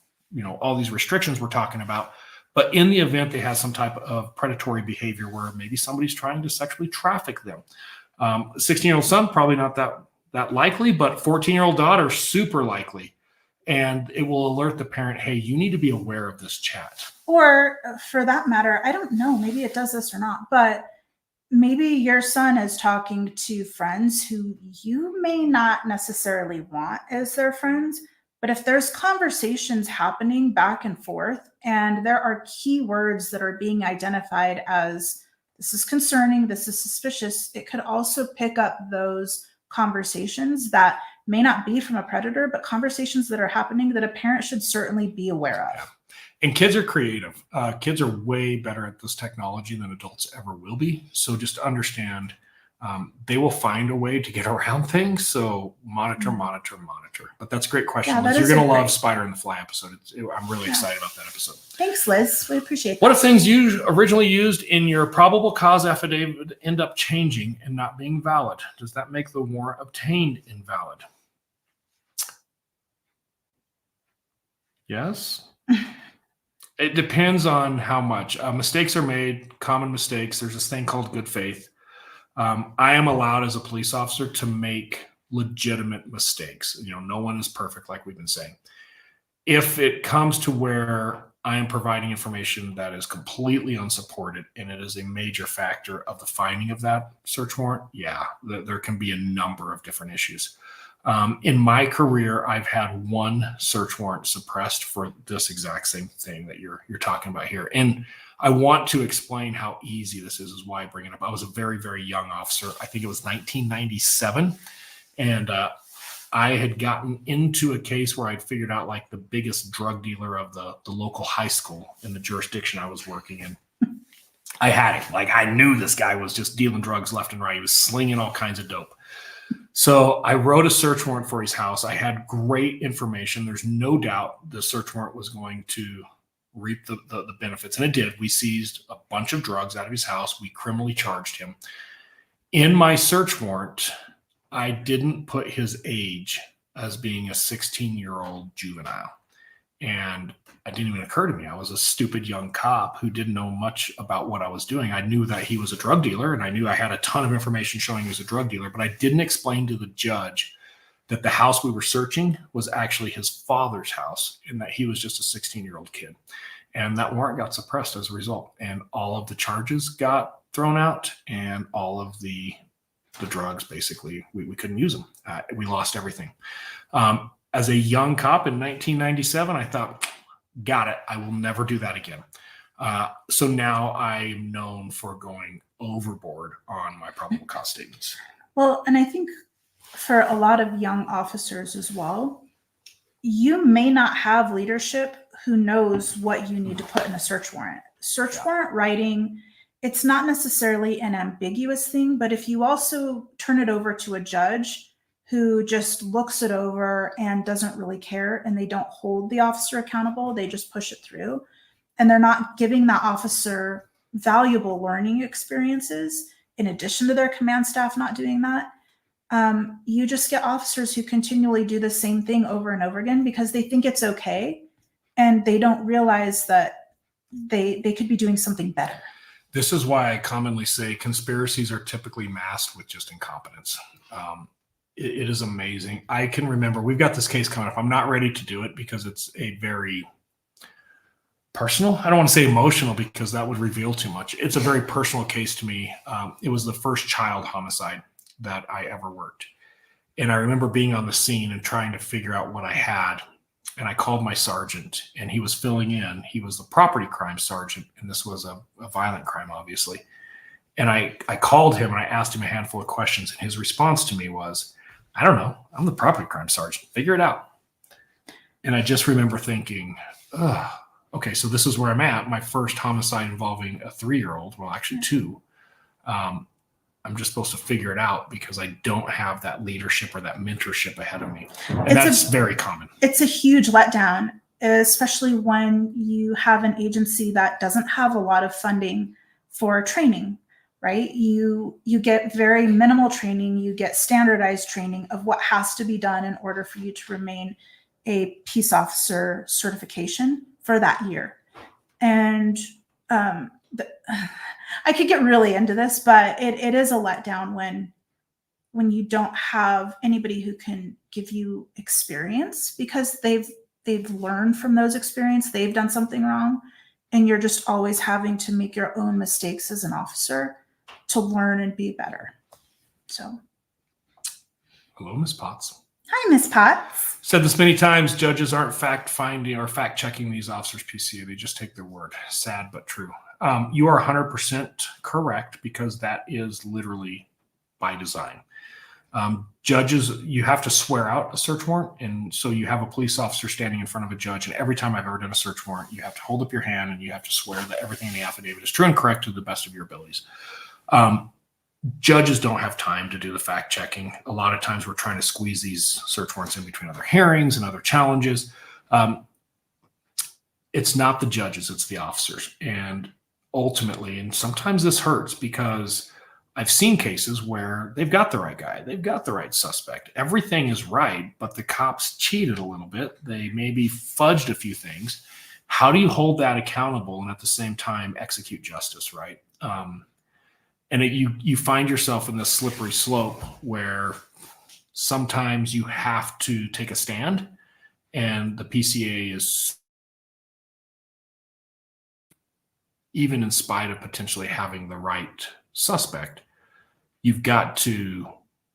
all these restrictions we're talking about. But in the event they have some type of predatory behavior where maybe somebody's trying to sexually traffic them, 16-year-old son, probably not that likely, but 14-year-old daughter, super likely. And it will alert the parent, hey, you need to be aware of this chat. Or for that matter, I don't know, maybe it does this or not, but maybe your son is talking to friends who you may not necessarily want as their friends, But if there's conversations happening back and forth, and there are key words that are being identified as this is concerning, this is suspicious, it could also pick up those conversations that may not be from a predator, but conversations that are happening that a parent should certainly be aware of. Yeah. And kids are creative. Kids are way better at this technology than adults ever will be. So just understand they will find a way to get around things. So monitor. But that's a great question. Yeah, Liz. You're going to love Spider and the Fly episode. I'm really excited about that episode. Thanks, Liz. We appreciate that. What if things originally used in your probable cause affidavit end up changing and not being valid? Does that make the warrant obtained invalid? Yes. It depends on how much. Mistakes are made, common mistakes. There's this thing called good faith. I am allowed as a police officer to make legitimate mistakes. No one is perfect, like we've been saying. If it comes to where I am providing information that is completely unsupported and it is a major factor of the finding of that search warrant, yeah, there can be a number of different issues. In my career, I've had one search warrant suppressed for this exact same thing that you're talking about here. And I want to explain how easy this is why I bring it up. I was a very, very young officer. I think it was 1997. And I had gotten into a case where I'd figured out like the biggest drug dealer of the local high school in the jurisdiction I was working in. I had it. Like, I knew this guy was just dealing drugs left and right. He was slinging all kinds of dope. So I wrote a search warrant for his house. I had great information. There's no doubt the search warrant was going to reap the benefits. And it did. We seized a bunch of drugs out of his house. We criminally charged him. In my search warrant, I didn't put his age as being a 16-year-old juvenile. And it didn't even occur to me. I was a stupid young cop who didn't know much about what I was doing. I knew that he was a drug dealer, and I knew I had a ton of information showing he was a drug dealer, but I didn't explain to the judge that the house we were searching was actually his father's house and that he was just a 16-year-old kid. And that warrant got suppressed as a result. And all of the charges got thrown out, and all of the drugs, basically, we couldn't use them. We lost everything. As a young cop in 1997, I thought, got it. I will never do that again. So now I'm known for going overboard on my probable cause statements. Well, and I think for a lot of young officers as well, you may not have leadership who knows what you need to put in a search warrant. Search warrant writing, it's not necessarily an ambiguous thing, but if you also turn it over to a judge who just looks it over and doesn't really care, and they don't hold the officer accountable, they just push it through, and they're not giving that officer valuable learning experiences in addition to their command staff not doing that, you just get officers who continually do the same thing over and over again because they think it's okay, and they don't realize that they could be doing something better. This is why I commonly say conspiracies are typically masked with just incompetence. It is amazing. I can remember, we've got this case coming up. I'm not ready to do it because it's a very personal, I don't want to say emotional because that would reveal too much. It's a very personal case to me. It was the first child homicide that I ever worked. And I remember being on the scene and trying to figure out what I had. And I called my sergeant, and he was filling in. He was the property crime sergeant, and this was a violent crime, obviously. And I called him, and I asked him a handful of questions, and his response to me was, I don't know. I'm the property crime sergeant. Figure it out. And I just remember thinking, okay, so this is where I'm at. My first homicide involving a 3-year-old, well, actually 2. I'm just supposed to figure it out because I don't have that leadership or that mentorship ahead of me. And that's very common. It's a huge letdown, especially when you have an agency that doesn't have a lot of funding for training, right? You get very minimal training. You get standardized training of what has to be done in order for you to remain a peace officer certification for that year. And I could get really into this, but it is a letdown when you don't have anybody who can give you experience because they've learned from those experiences. They've done something wrong, and you're just always having to make your own mistakes as an officer to learn and be better. So, hello, Miss Potts. Hi, Miss Potts. Said this many times, judges aren't fact-finding or fact-checking these officers' PCA. They just take their word. Sad but true. You are 100% correct, because that is literally by design. Judges, you have to swear out a search warrant. And so you have a police officer standing in front of a judge. And every time I've ever done a search warrant, you have to hold up your hand and you have to swear that everything in the affidavit is true and correct to the best of your abilities. Judges don't have time to do the fact checking. A lot of times we're trying to squeeze these search warrants in between other hearings and other challenges. It's not the judges, it's the officers. And ultimately, and sometimes this hurts, because I've seen cases where they've got the right guy, they've got the right suspect, everything is right, but the cops cheated a little bit. They maybe fudged a few things. How do you hold that accountable and at the same time execute justice, right? And you find yourself in this slippery slope where sometimes you have to take a stand, and the PCA is, even in spite of potentially having the right suspect, you've got to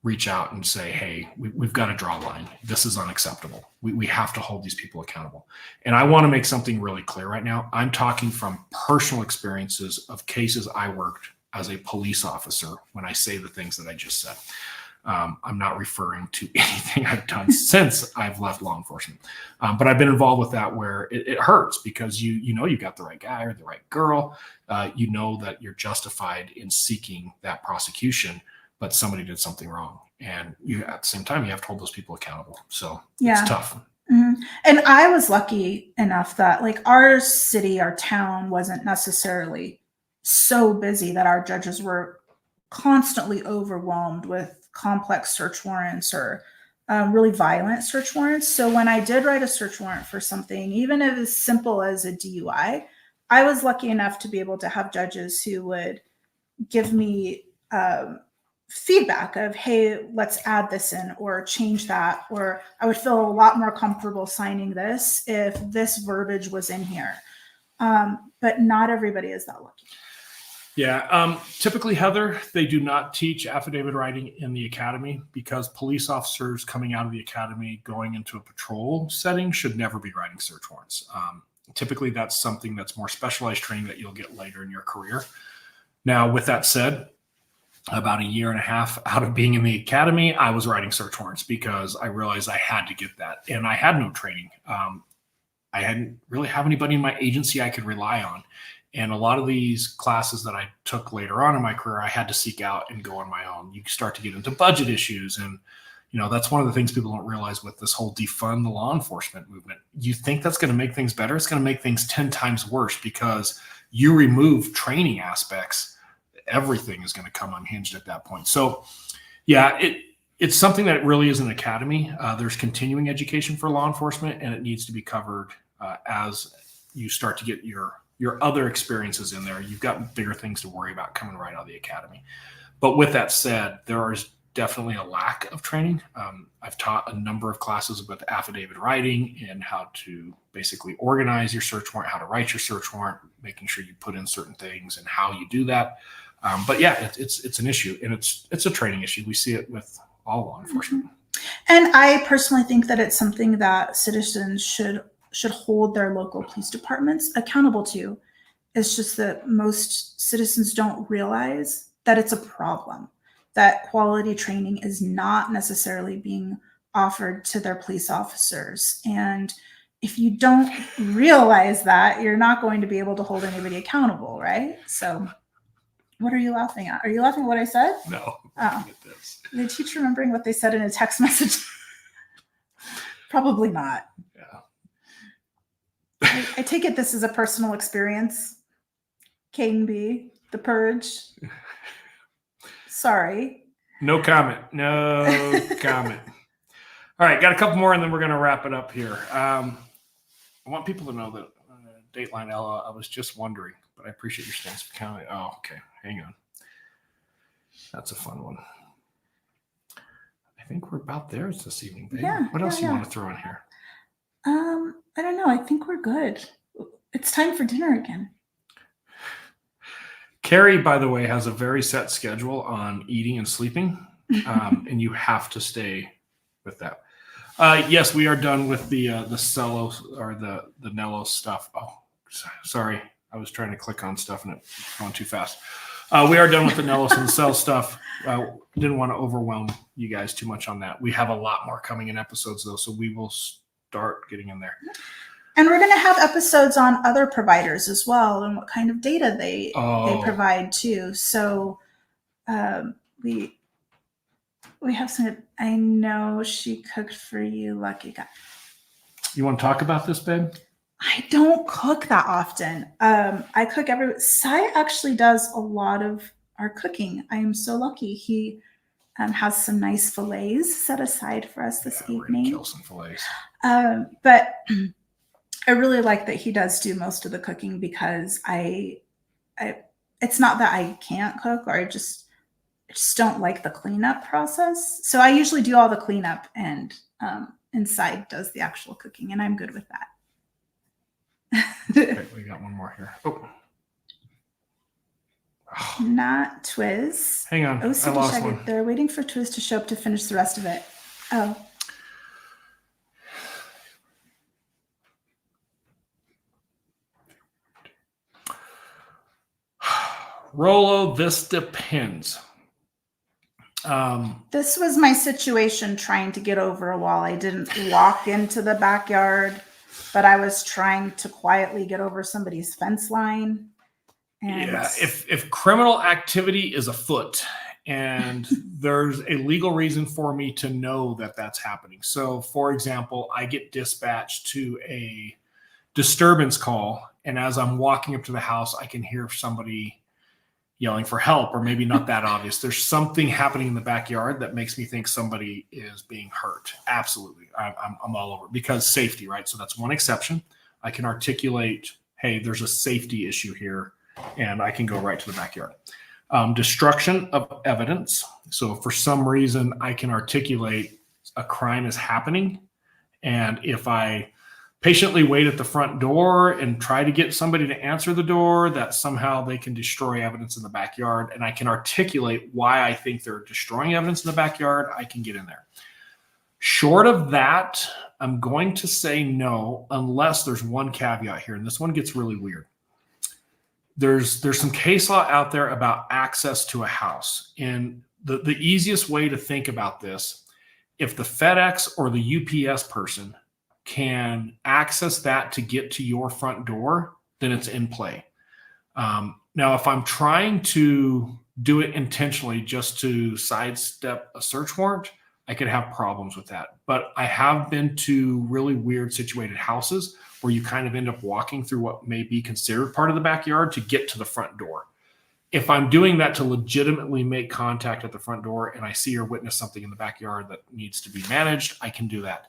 reach out and say, hey, we've got to draw a line. This is unacceptable. We have to hold these people accountable. And I want to make something really clear right now. I'm talking from personal experiences of cases I worked as a police officer when I say the things that I just said. I'm not referring to anything I've done since I've left law enforcement. But I've been involved with that where it hurts, because you know you got the right guy or the right girl. You know that you're justified in seeking that prosecution, but somebody did something wrong. And you, at the same time, you have to hold those people accountable. So it's tough. Mm-hmm. And I was lucky enough that, like, our city, our town wasn't necessarily so busy that our judges were constantly overwhelmed with complex search warrants or really violent search warrants. So when I did write a search warrant for something, even if as simple as a DUI, I was lucky enough to be able to have judges who would give me feedback of, hey, let's add this in or change that, or I would feel a lot more comfortable signing this if this verbiage was in here. But not everybody is that lucky. Yeah. Typically, Heather, they do not teach affidavit writing in the academy, because police officers coming out of the academy going into a patrol setting should never be writing search warrants. Typically, that's something that's more specialized training that you'll get later in your career. Now, with that said, about a year and a half out of being in the academy, I was writing search warrants because I realized I had to get that. And I had no training. I hadn't really have anybody in my agency I could rely on. And a lot of these classes that I took later on in my career, I had to seek out and go on my own. You start to get into budget issues. And, you know, that's one of the things people don't realize with this whole defund the law enforcement movement. You think that's going to make things better. It's going to make things 10 times worse, because you remove training aspects. Everything is going to come unhinged at that point. So, yeah, it's something that really is an academy. There's continuing education for law enforcement, and it needs to be covered as you start to get your other experiences in there. You've got bigger things to worry about coming right out of the academy. But with that said, there is definitely a lack of training. I've taught a number of classes with affidavit writing and how to basically organize your search warrant, how to write your search warrant, making sure you put in certain things and how you do that. But yeah, it's an issue, and it's a training issue. We see it with all law enforcement. And I personally think that it's something that citizens should hold their local police departments accountable to. It's just that most citizens don't realize that it's a problem, that quality training is not necessarily being offered to their police officers. And if you don't realize that, you're not going to be able to hold anybody accountable, right? So what are you laughing at? Are you laughing at what I said? No. Oh. Did teach remembering what they said in a text message? Probably not. Yeah. I take it this is a personal experience. Caden B, The Purge. Sorry. No comment. No comment. All right, got a couple more, and then we're going to wrap it up here. I want people to know that Dateline Ella, I was just wondering, but I appreciate your stance. Oh, okay. Hang on. That's a fun one. I think we're about there this evening, babe. Yeah, what else do you want to throw in here? I don't know. I think we're good. It's time for dinner again. Keri, by the way, has a very set schedule on eating and sleeping, and you have to stay with that. Yes, we are done with the Cello or the NELOS stuff. Oh, sorry. I was trying to click on stuff and it's going too fast. We are done with the NELOS and the Cell stuff. Didn't want to overwhelm you guys too much on that. We have a lot more coming in episodes though, so we will start getting in there. And we're going to have episodes on other providers as well and what kind of data they provide too. So we have some. I know she cooked for you, lucky guy. You want to talk about this, babe? I don't cook that often. I cook Sai actually does a lot of our cooking. I am so lucky. He has some nice fillets set aside for us this evening. We're gonna kill some fillets. But I really like that he does do most of the cooking because it's not that I can't cook or I just don't like the cleanup process. So I usually do all the cleanup and Sai does the actual cooking, and I'm good with that. Okay, we got one more here. Oh. Not Twiz. Hang on. I lost one. They're waiting for Twiz to show up to finish the rest of it. Oh. Rolo, this depends. This was my situation trying to get over a wall. I didn't walk into the backyard, but I was trying to quietly get over somebody's fence line. And yeah, if criminal activity is afoot and there's a legal reason for me to know that that's happening. So, for example, I get dispatched to a disturbance call, and as I'm walking up to the house, I can hear somebody yelling for help, or maybe not that obvious. There's something happening in the backyard that makes me think somebody is being hurt. Absolutely. I'm all over it because safety, right? So that's one exception. I can articulate, hey, there's a safety issue here, and I can go right to the backyard. Destruction of evidence. So if for some reason I can articulate a crime is happening, and if I patiently wait at the front door and try to get somebody to answer the door, that somehow they can destroy evidence in the backyard, and I can articulate why I think they're destroying evidence in the backyard, I can get in there. Short of that, I'm going to say no, unless there's one caveat here, and this one gets really weird. There's some case law out there about access to a house, and the easiest way to think about this, if the FedEx or the UPS person can access that to get to your front door, then it's in play. Now, if I'm trying to do it intentionally just to sidestep a search warrant, I could have problems with that. But I have been to really weird situated houses where you kind of end up walking through what may be considered part of the backyard to get to the front door. If I'm doing that to legitimately make contact at the front door and I see or witness something in the backyard that needs to be managed, I can do that.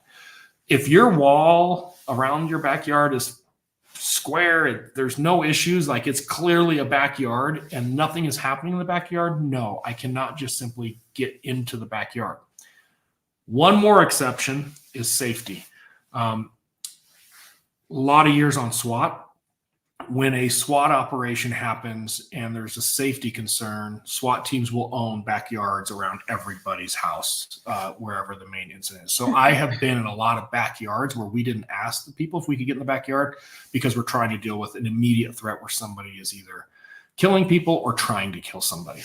If your wall around your backyard is square, there's no issues, like it's clearly a backyard and nothing is happening in the backyard, no, I cannot just simply get into the backyard. One more exception is safety. A lot of years on SWAT. When a SWAT operation happens and there's a safety concern, SWAT teams will own backyards around everybody's house, wherever the main incident is. So I have been in a lot of backyards where we didn't ask the people if we could get in the backyard because we're trying to deal with an immediate threat where somebody is either killing people or trying to kill somebody.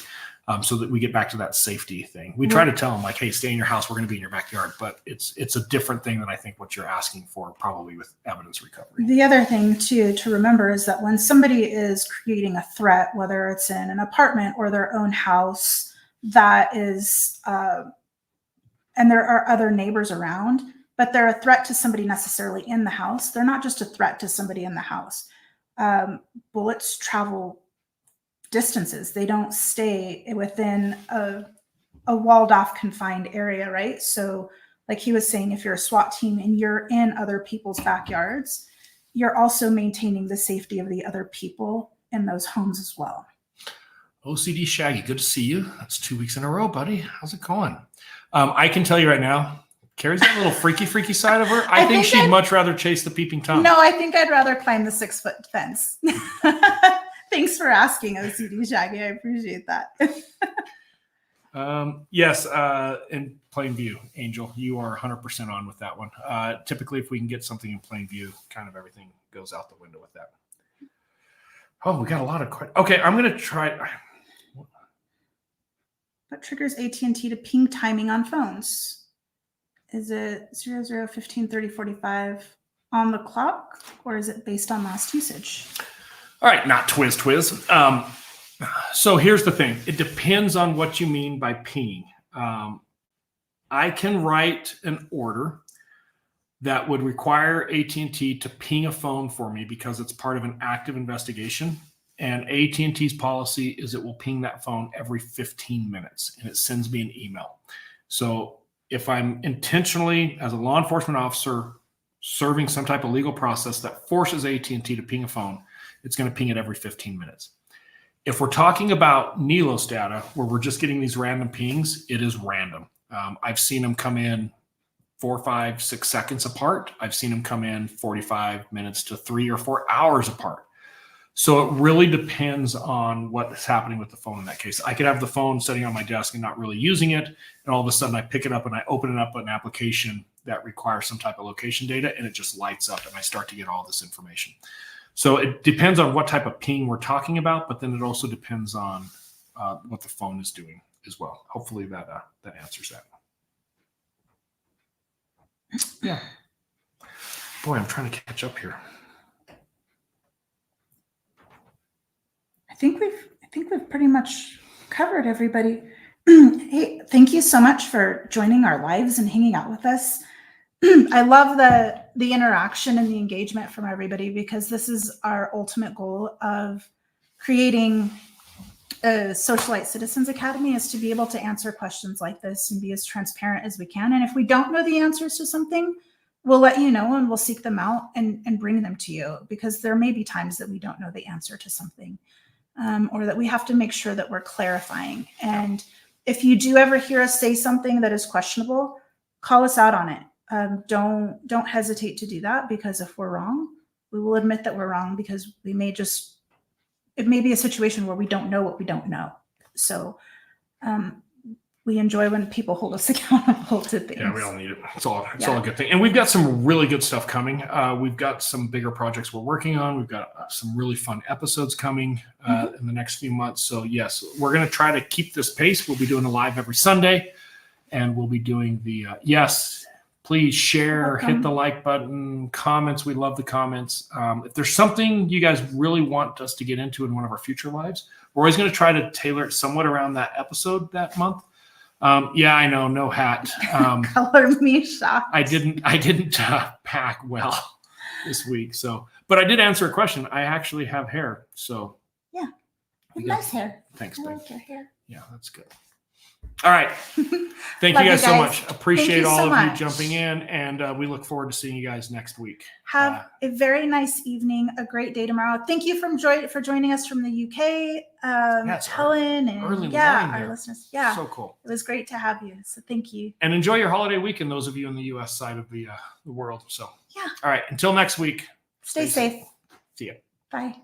So that we get back to that safety thing. We try to tell them like, hey, stay in your house. We're going to be in your backyard. But it's a different thing than I think what you're asking for probably with evidence recovery. The other thing too to remember is that when somebody is creating a threat, whether it's in an apartment or their own house, that is, and there are other neighbors around, but they're a threat to somebody necessarily in the house. They're not just a threat to somebody in the house. Bullets travel distances. They don't stay within a walled off confined area, right? So like he was saying, if you're a SWAT team and you're in other people's backyards, you're also maintaining the safety of the other people in those homes as well. OCD Shaggy, good to see you. That's 2 weeks in a row, buddy. How's it going? I can tell you right now, Keri's got a little freaky side of her. I think she'd much rather chase the peeping Tom. No, I think I'd rather climb the 6-foot fence. Thanks for asking, OCD Shaggy. I appreciate that. Yes, in plain view, Angel, you are 100% on with that one. Typically, if we can get something in plain view, kind of everything goes out the window with that. Oh, we got a lot of questions. Okay, I'm going to try. What triggers AT&T to ping timing on phones? Is it 00, 15, 30, 45 on the clock, or is it based on last usage? All right, not twiz. So here's the thing. It depends on what you mean by pinging. I can write an order that would require AT&T to ping a phone for me because it's part of an active investigation. And AT&T's policy is it will ping that phone every 15 minutes, and it sends me an email. So if I'm intentionally, as a law enforcement officer, serving some type of legal process that forces AT&T to ping a phone, it's going to ping it every 15 minutes. If we're talking about NELOS data, where we're just getting these random pings, it is random. I've seen them come in 4, 5, 6 seconds apart. I've seen them come in 45 minutes to 3 or 4 hours apart. So it really depends on what's happening with the phone in that case. I could have the phone sitting on my desk and not really using it, and all of a sudden I pick it up and I open it up an application that requires some type of location data, and it just lights up and I start to get all this information. So it depends on what type of ping we're talking about, but then it also depends on what the phone is doing as well. Hopefully that answers that. Yeah. Boy, I'm trying to catch up here. I think we've pretty much covered everybody. Hey, thank you so much for joining our lives and hanging out with us. I love the interaction and the engagement from everybody, because this is our ultimate goal of creating a Socialite Citizens Academy, is to be able to answer questions like this and be as transparent as we can. And if we don't know the answers to something, we'll let you know and we'll seek them out and bring them to you, because there may be times that we don't know the answer to something, or that we have to make sure that we're clarifying. And if you do ever hear us say something that is questionable, call us out on it. Don't hesitate to do that, because if we're wrong, we will admit that we're wrong, because it may be a situation where we don't know what we don't know. So we enjoy when people hold us accountable to things. Yeah, we all need it. It's all a good thing. And we've got some really good stuff coming. We've got some bigger projects we're working on. We've got some really fun episodes coming in the next few months. So yes, we're going to try to keep this pace. We'll be doing a live every Sunday, and we'll be doing the please share, hit the like button, comments. We love the comments. If there's something you guys really want us to get into in one of our future lives, we're always going to try to tailor it somewhat around that episode that month. Yeah, I know, no hat. Color me shocked. I didn't pack well this week. So, but I did answer a question. I actually have hair. So yeah, nice hair. Thanks, I babe. like your hair. Yeah, that's good. All right. Thank you guys so much. Appreciate all of you jumping in, and we look forward to seeing you guys next week. Have a very nice evening, a great day tomorrow. Thank you for joining us from the UK, Helen, and our listeners. Yeah, so cool. It was great to have you. So thank you. And enjoy your holiday weekend, those of you in the US side of the world. So yeah. All right. Until next week. Stay safe. See ya. Bye.